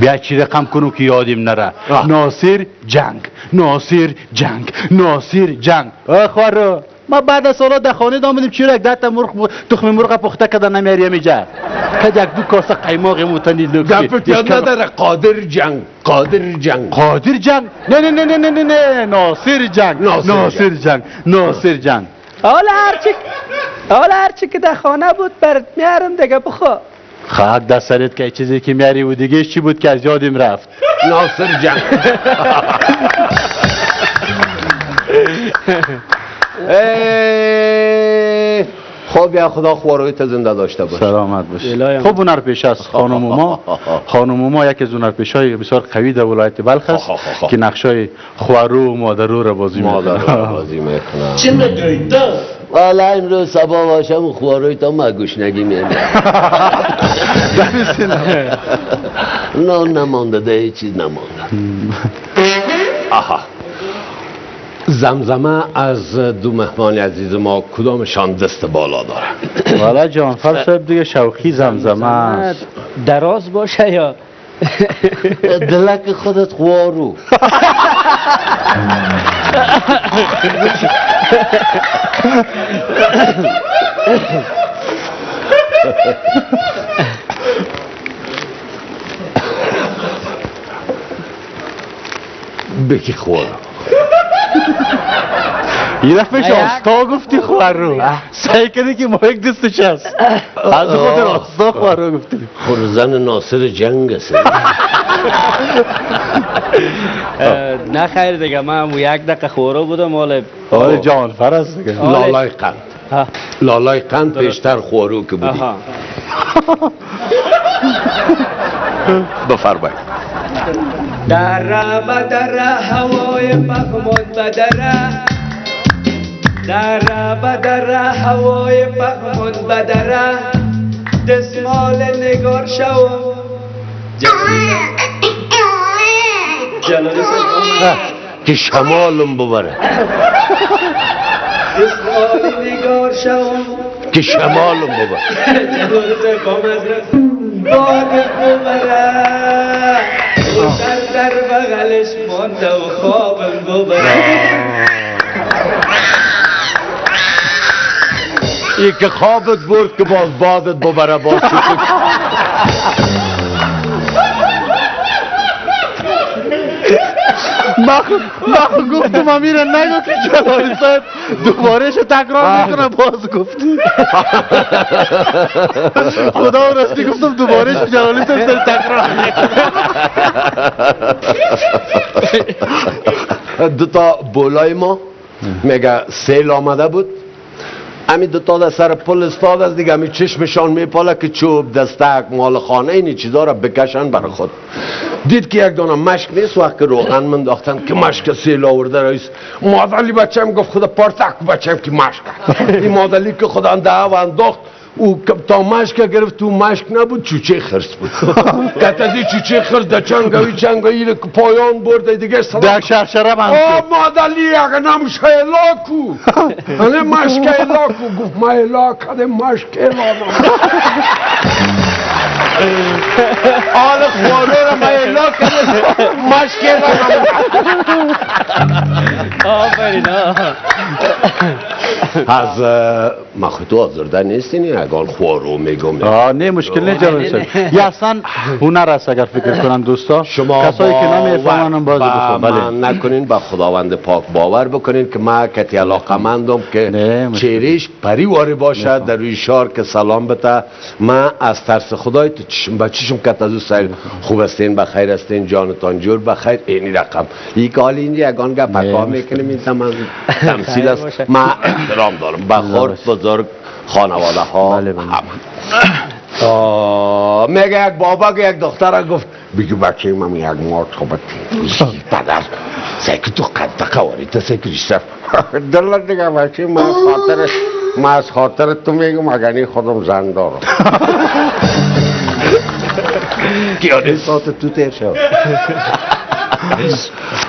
بیا چی رقم کنم که یادیم نره. ناصر جنگ ناصر جنگ ناصر جنگ. خوارو ما بعد از سالا در خانه دامدیم چی را یک دست مرغ تخم مرغ پخته کده نمیاری میجا که یک دو کاسه قیماق موتنی لوکی دفت یاد نداره قادر جنگ نه ناصر جنگ حالا هرچی که در خانه بود برات میارم دیگه بخو. خاک دست سرت که چیزی که میاری و دیگه چی بود که از یادم رفت؟ ناصر جنگ. خب یا خدا خوارایت زنده داشته باش. سلامت باش. خب هنر پیش است خانم ما یکی از هنر پیشای بسیار قوی در ولایت بلخ است که نقشای خوارو و مادرو را بازی میکنه. چی میگوید؟ والا امروز صبح باشم خوارای تا ما گوشنگی میمونه. نه نمانده ده چیز نمانده. آها زمزمه از دو مهمان عزیز ما کدامشان دست بالا داره؟ والا جعفر صاحب دیگه شوخی زمزمه است. دراز باشه یا دلک خودت خوارو. بکی خوارو. یه دفعه آستا گفتی خوارو سعی کردی که ما یک دستش هست از خاطر آستا خوارو گفتی خورزن ناصر جنگ است. نه خیر دیگه من یک دقیقه خوارو بودم مال جعفر است دیگه لالای قند پیشتر خوارو که بودی. بفرمایید. دره بدره هوای پخمون بدره دره بدره هوای پخمون بدره دستمال نگار شو جلالی که شمالم ببره دستمال نگار شو که شمالم ببره جلالی بادت ببره در بغلش مانده و خوابم ببره ای که خوابت برد که باز بادت ببره باز من گفتم امیر نگو که جلالی صاحب دوبارهش تکرار میکنه باز گفتی خدا راستی گفتم دوبارهش جلالی صاحب تکرار دوتا بولای ما میگه سیل آمده بود امی دوتا در سر پل استاد از دیگه امی چشمشان میپاله که چوب دستک مال خانه اینی چیزا را بکشن برای خود دید که یک دانه مشک نیست وقت که روغن منداختن که مشک سیل آورده رئیس مادلی بچم گفت خدا پارتک بچم که مشک این مادلی که خدا انده و انداخت او تا مشک گرفت تو مشک نبود چوچه خرس بود کتدی چوچه خرس در چنگایی که پایان برده دیگه سلام در شرشره من مادلی اگه نمشه الاکو هنه مشک الاکو گفت ما الاک هده مشک الاکو آل خواره را ما الاک هده مشک الاکو آفرین از مخوتو آزرده نیستینی اگال خوارو میگم نه مشکل نیست جلال صاحب یا اصلا هنر است اگر فکر کنن دوستا شما کسایی که نمیفهمن باز من نکنین با خداوند پاک باور بکنین که ما کتی علاقمندم که چهرهش پریواری باشد در روی شار که سلام بته من از ترس خدای تو چشم بچشم کت از او سایل خوب استین بخیر استین جانتان جور بخیر اینی رقم یک حال اینجا یگان گپ پکا میکنیم این تمثیل است من احترام دارم بخور بزرگ خانواده ها میگه یک بابا که یک دختر گفت بگو بچه من یک مارد خوبت پدر سیکو تو قد قواری تا سیکو ریشتر دلت دیگه بچه من از خاطر تو میگم اگرنی خودم زن دارم کیانه ساعت تو تیر شد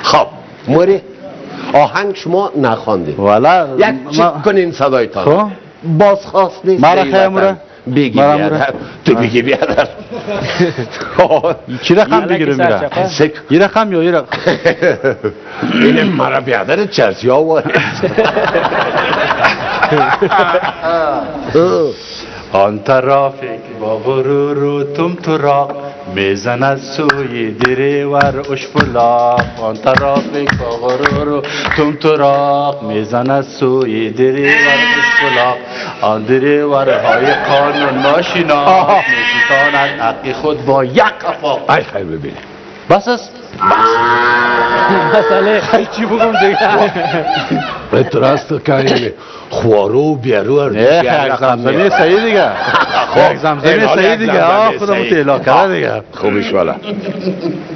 خب موری آهنگ شما نخواندید والا یک چک کنین صدایتان باز خواست نیست مرا خیمره بگی بیادر تو بگی بیادر چی رقم بگیره میره؟ یه رقم یا یه رقم؟ این مرا بیادر چرسی ها وارد آن ترافیک با غرور و تمطراق میزند سوی دریور اشپلاق آن ترافیک با غرور و تمطراق میزند سوی دریور اشپلاق آن دریورهای قانون ناشناس میستاند حق خود با یک افاق ای خیلی ببینیم بس است؟ مسئله چی بگم دیگه؟ به درست که خوارو و بیارو یک زمزمه صحیح دیگه یک زمزمه صحیح دیگه خودمون تیلا کرده دیگه خوبش والا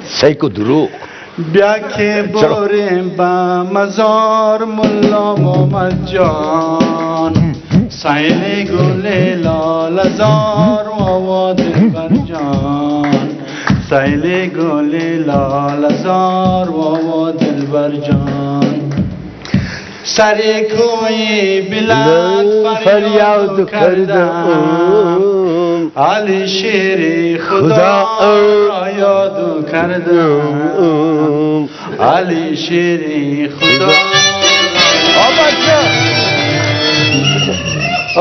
سیکو دروغ بیا که بریم با مزار ملا محمد جان سیل گل لالزار و آواد بر جان سیل گل لالزار و آواد بر جان سر کوی بلند فریاد کردم علی شیر خدا را یاد کردم علی شیر خدا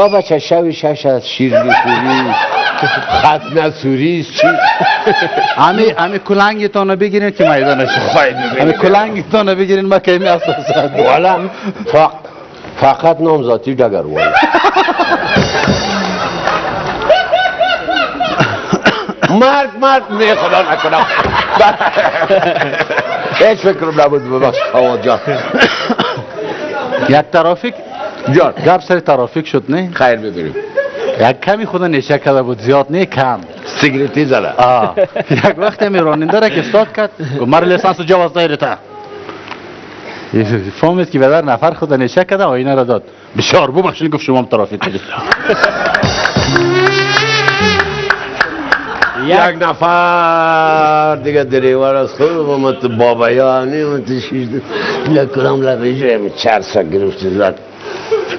بچه شب شش از شیر بخوری خط نسوری چی؟ همه کلنگتان بگیرین که میدانش همه کلنگتان بگیرین ما که می اساسد والا فقط نامزاتی دگر والا مرد می خدا نکنم هیچ فکرم نبود ببخش فواد جان یک ترافیک جان گپ سر ترافیک شد نه خیر ببینیم یک کمی خدا نشه کرده بود زیاد نه کم سیگریتی زده یک وقت می راننده را که استاد کرد گفت مر لیسانس جواز دایرته فهمید که بدر نفر خدا نشه کرده آینه را داد بسیار بو ماشین گفت شما هم ترافیک بدید یک نفر دیگه دریور از خود و مت بابایانی مت شیشده لکرم لبیجه می چرسا گرفتی زد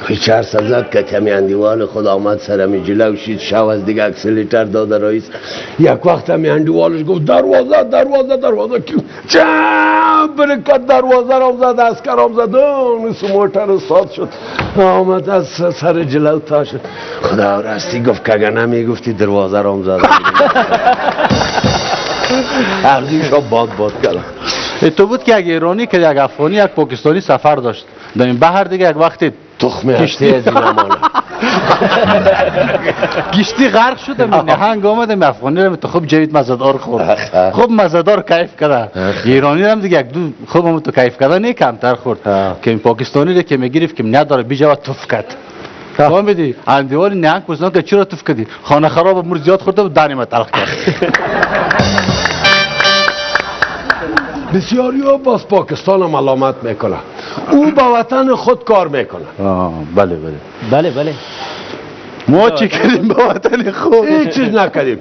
کوی چرسا زد که کمی اندیوال خود آمد سرمی جلو شید شو از دیگه اکسلیتر داده رئیس یک وقت همی اندیوالش گفت دروازه چه برکت دروازه رام زد اسکرام زد مثل موتر استاد شد آمد از سر جلو تا شد خدا راستی گفت که اگر نمی گفتی دروازه رام زد عرضیشو باد کردم تو بود که یک ایرانی که یک افغانی یک پاکستانی سفر داشت در این بحر دیگه یک وقتی تخمه هستی از این امانه گشتی غرق شده نهنگ آمده افغانی رو تو خوب جوید مزدار خورد خوب مزدار کیف کرده ایرانی هم دیگه یک دو خوب هم تو کیف کرده نه کمتر خورد که این پاکستانی رو که میگیرف که نداره بیجا توف کرد فهمیدی اندیوال نهنگ پرسیدن که چرا توف کردی خانه خراب مر زیاد خورده و دانم تلخ کرد بسیاری ها باز پاکستان هم علامت میکنه او با وطن خود کار میکنه بله ما چی کردیم با وطن خود هیچ چیز نکردیم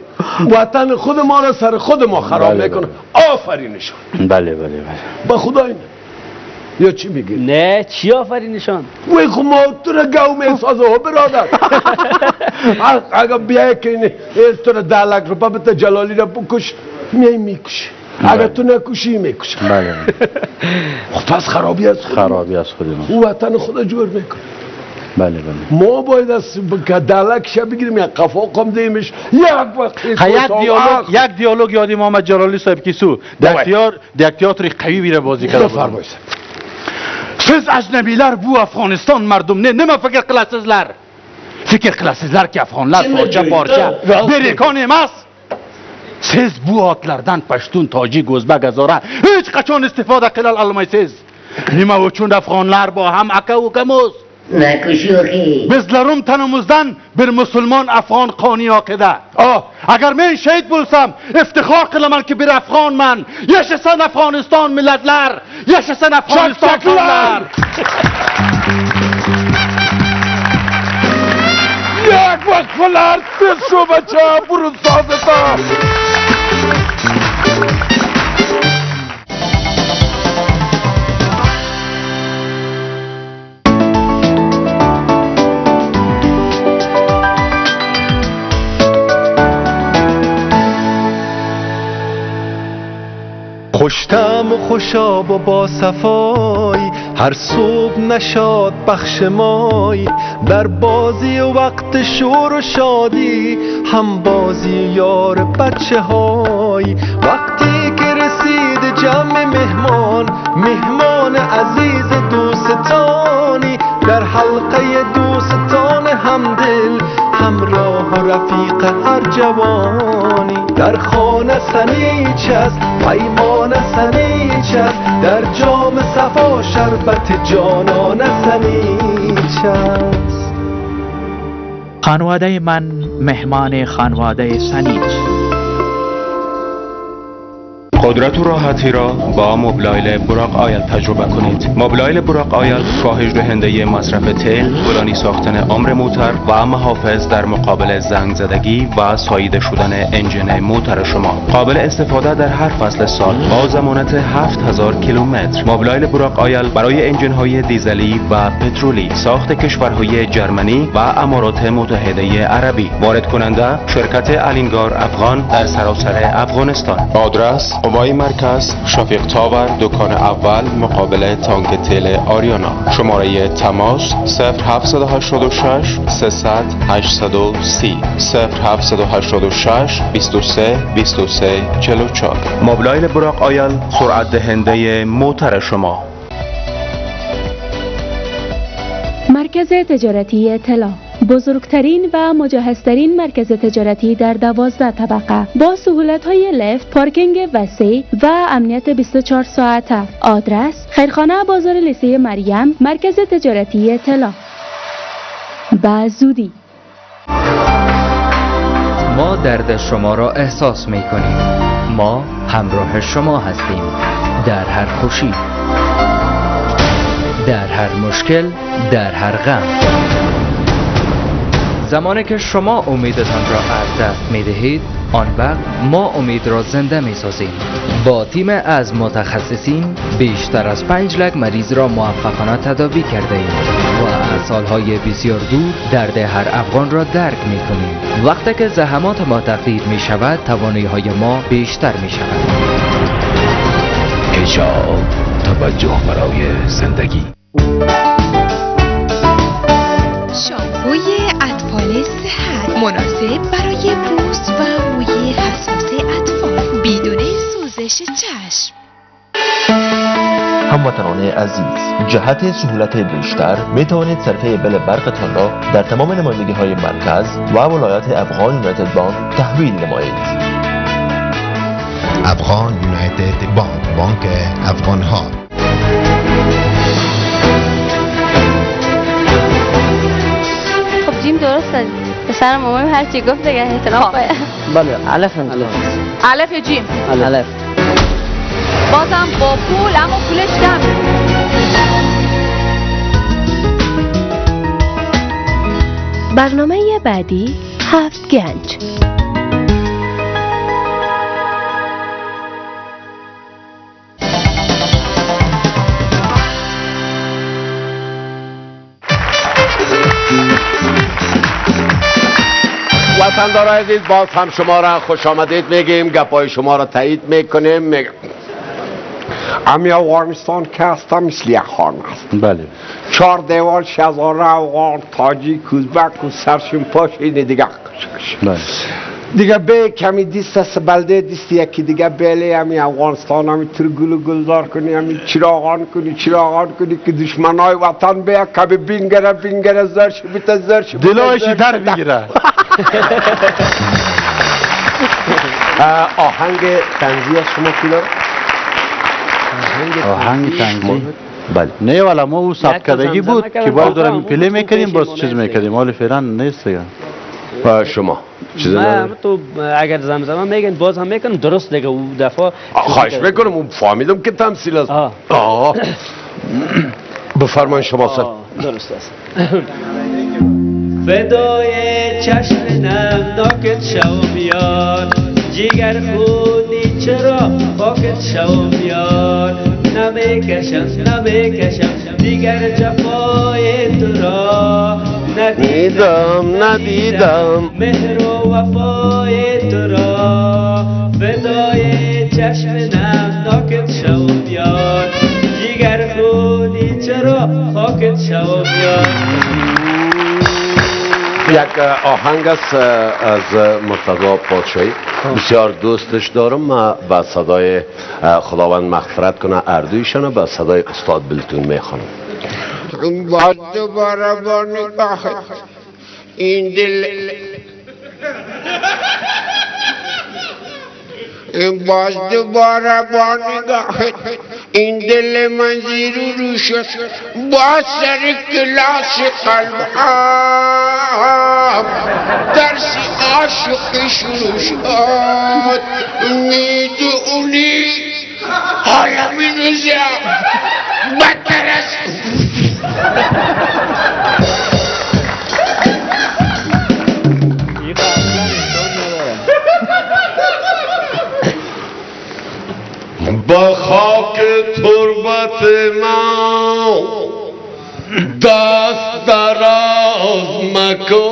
وطن خود ما را سر خود ما خراب میکنه آفرینشان بله با خدا اینه یا چی میگی؟ نه چی آفرینشان؟ وی خب ما تو را گو میسازه ها برادر اگر بیایی که اینه تو را 10 لک روپا بتا جلالی را بکش میکشی اگر تو نکشی میکشی بله خب پس خرابی از خودی او وطن خود جور میکنه بله ما باید از دلک شب بگیریم یک قفا قم دیمش یک وقت یک دیالوگ یادی محمد جلالی صاحب کیسو در تئاتر قوی بیره بازی کرده siz ajnabilar bu Afg'oniston mardum nima fikr qilasizlar? Fikr qilasizlar ki Afg'onlar parcha berekon emas. Siz bu otlardan Pashtun, Tojik, O'zbek, Hazora hech qachon istifoda qila olmaysiz. Nima uchun Afg'onlar با هم aka ukamiz? Bizlarim tanimizdan bir musulmon afg'on qoni oqida. Agar men shahid bo'lsam, iftixor qilaman ki bir afg'onman. Yashasin Afg'oniston millatlar, yashasin Afg'onistonlar. Yak vaqtlar tez shu bacha burun sozata. خوشتم و خوشاب و با صفای هر صبح نشاد بخش مای در بازی و وقت شور و شادی هم بازی یار بچه های وقتی که رسید جمع مهمان عزیز دوستانی در حلقه دوستان همدل همراه و رفیق هر جوانی در خانه سنیچ است پیمان سنیچ است در جام صفا شربت جانان سنیچ است. خانواده من مهمان خانواده سنیچ. قدرت و راحتی را با موبلایل براق آیل تجربه کنید. موبلایل براق آیل کاهش دهنده مصرف تیل، طولانی ساختن عمر موتور و محافظ در مقابل زنگ زدگی و ساییده شدن انجن موتور شما. قابل استفاده در هر فصل سال با ضمانت 7000 کیلومتر. موبلایل براق آیل برای انجن های دیزلی و پترولی ساخت کشورهای جرمنی و امارات متحده عربی. وارد کننده شرکت الینگار افغان در سراسر افغانستان. آدرس قوای مرکز شفیق تاور دکان اول مقابل تانک تل آریانا. شماره تماس 0786 300 830 0786 23 23 44. موبلایل براق آیل سرعت دهنده موتور شما. مرکز تجارتی اطلاع بزرگترین و مجهزترین مرکز تجارتی در 12 طبقه با سهولت‌های لفت، پارکینگ وسیع و امنیت 24 ساعته. آدرس خیرخانه بازار لیسه مریم، مرکز تجارتی اطلاع. به زودی. ما درد شما را احساس می‌کنیم. ما همراه شما هستیم در هر خوشی، در هر مشکل، در هر غم. زمانی که شما امیدتان را از دست می دهید، آن وقت ما امید را زنده می سازیم. با تیم از متخصصین بیشتر از 5 لک مریض را موفقانه تداوی کرده ایم و از سالهای بسیار دور درد هر افغان را درک می کنیم. وقتی که زحمات ما تقدیر می شود، توانایی های ما بیشتر می شود. حجاب، توجه برای زندگی. شامپوی اطفال صحت مناسب برای پوست و موی حساس اطفال بدون سوزش چشم. هموطنان عزیز، جهت سهولت بیشتر می توانید صرفه بل برقتان را در تمام نمایندگی های مرکز و ولایات افغان یونایتد بانک تحویل نمایید. افغان یونایتد بانک، بانک افغان ها. جیم درست است. پسر مامان هر چی گفت دیگه احترام باید. بله الف انتظار. الف یا جیم؟ الف. بازم با پول، اما پولش کم. برنامه بعدی 7 گنج. وطندار عزیز، باز هم شما را خوش آمدید میگیم، گپای شما را تایید میکنیم. امی افغانستان که هستم مثل یک خانه است. بله. 4 دیوال شزاره افغان، تاجیک، ازبک و سرشنپاش اینه دیگه. بله. دیگه به کمی دیست است بلده دیست یکی دیگه بله همی افغانستان همی تر گل گلدار کنی، همی چراغان کنی که دشمنای وطن بیا کبی بینگره زرش بیت زرش دلایشی در بگیره. آهنگ تنزی از شما کی داره؟ آهنگ تنزی؟ بله. نه والا ما او ثبت کردگی بود که باید دارم پلی میکنیم باز چیز میکنیم، حالی فعلا نیست دیگه. و شما نه تو اگر زمزمه میگن باز هم میکنم درست دیگه او دفعه خواهش میکنم اون فهمیدم که تمثیل است. بفرمایید شما سر. درست است. فدای چشم نمناکت شوم یار، جیگر خونی چرا پاکت شوم یار، نمیکشم دیگر جفای تو را، ندیدم مهر و وفای تو را، فدای چشم نمناکت خاکت شوم یار جگر خودی چرا خاکت شوم یار. یک آهنگ است از مرتضی پادشاهی، بسیار دوستش دارم. من با صدای خداوند مغفرت کنه اردویشان با صدای استاد بلتون میخوانم. باز دوباره با نگاه این دل باز دوباره با نگاه این دل من زیر رو شد با سر کلاس قلبم درس عاشقی شروع شد میدونی حالا مینوزم بدتر از با خاک تربت ما دست دراز مکن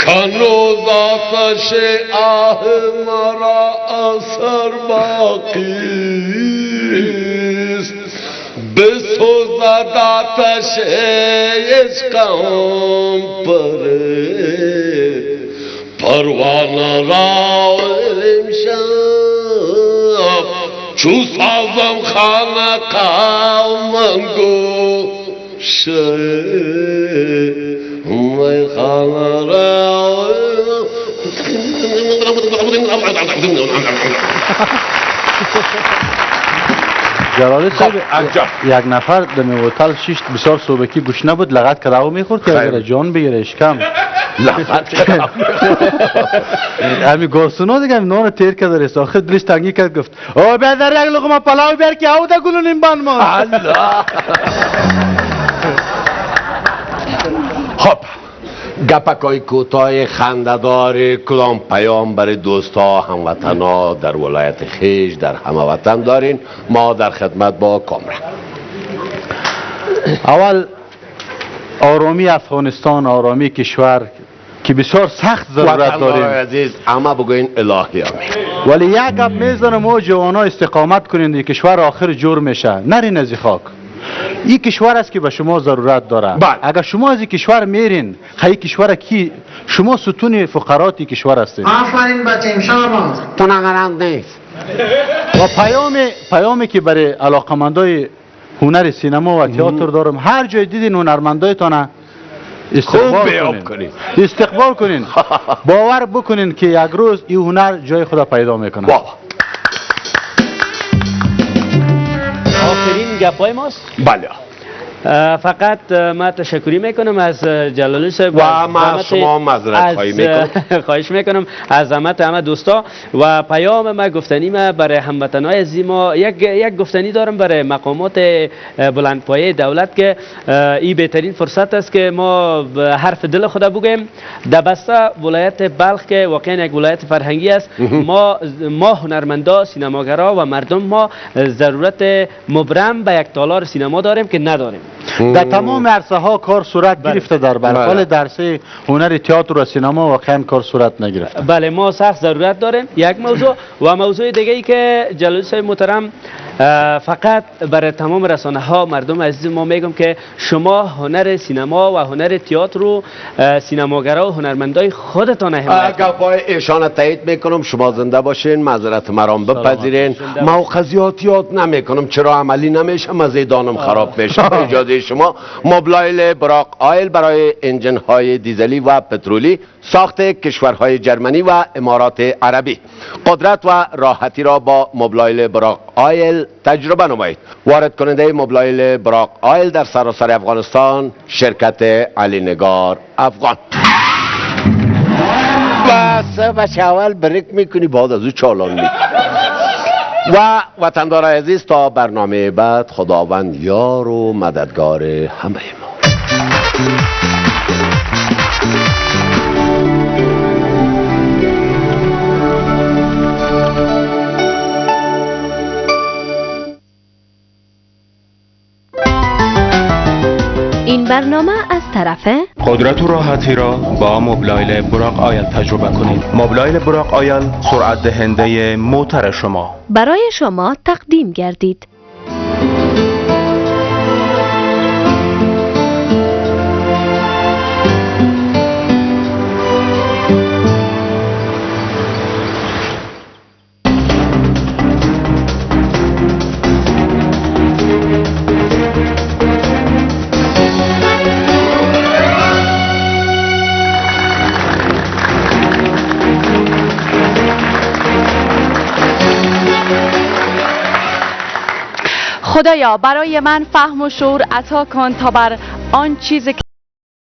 کنوز آتش آه مرا اثر باقیست بسوزد آتش عشقم پره پروانه را امشب چو سازم خانه قومم گوشه می خانه را جلالی صاحب یک نفر در هتل شیشت بسیار صوبکی گوش نبود لغت کراو میخورد که اگر جان بگیره اشکم لغت کراو همی گرسونا دیگه همی نان تیر که داره آخر دلش تنگی کرد گفت او بیادر یک لقمه پلاو بیار که او دا گلونیم بان ما الله. خب گپکای کوتاه خنده‌دار کدام پیام برای دوستا هموطنا در ولایت خیش در همه وطن دارین؟ ما در خدمت با کامران. اول آرامی افغانستان، آرامی کشور که بسیار سخت ضرورت داریم عزیز، اما بگوین الهی آمین. ولی یک گپ میزنم ما جوانا استقامت کنین این کشور آخر جور میشه نرین از خاک. این کشور است که به شما ضرورت داره. اگر شما از این کشور میرین خیلی کشور کی شما ستون فقراتی کشور هستید. آفرین بچه شاباش تو نگرند نیست. و پیامی که برای علاقمندای هنر سینما و تئاتر دارم هر جای دیدین هنرمندایتان استقبال کنین باور بکنین که یک روز این هنر جای خدا پیدا میکنه. آخرین گپای ماست؟ بله. فقط ما تشکری میکنم از جلالی صاحب و ما شما معذرت خواهی میکنم. خواهش میکنم از زحمت همه دوستا و پیام ما گفتنی ما برای هموطنای عزیز ما یک گفتنی دارم برای مقامات بلندپایه دولت که این بهترین فرصت است که ما حرف دل خدا بگیم. در بسته ولایت بلخ که واقعا یک ولایت فرهنگی است ما هنرمندا سینماگرا و مردم ما ضرورت مبرم به یک تالار سینما داریم که نداریم. در تمام عرصه ها کار صورت گرفته در بلخ درسه هنر تئاتر و سینما واقعا کار صورت نگرفته. بله ما سخت ضرورت داریم. یک موضوع و موضوع دیگه ای که جلالی صاحب محترم فقط برای تمام رسانه ها مردم عزیز ما میگم که شما هنر سینما و هنر تئاتر رو سینماگرا و هنرمندای خودتان حمایت کنید. گپای ایشان تایید میکنم. شما زنده باشین، معذرت مرام بپذیرین. موقعیات یاد نمیکنم چرا عملی نمیشه مزیدانم خراب میشه. اجازه شما موبلایل براق آیل برای انجن های دیزلی و پترولی ساخت کشورهای جرمنی و امارات عربی. قدرت و راحتی را با موبلایل براق آیل تجربه نمایید. وارد کننده موبلایل براق آیل در سراسر افغانستان شرکت علی نگار افغان. بس اول بریک میکنی بعد از او چالان میکنی. و وطندار عزیز تا برنامه بعد خداوند یار و مددگار همه ما. این برنامه از طرف قدرت و راحتی را با موبلایل براق آیل تجربه کنید. موبلایل براق آیل سرعت دهنده موتر شما. برای شما تقدیم گردید. خدایا برای من فهم و شعور عطا کن تا بر آن چیزی که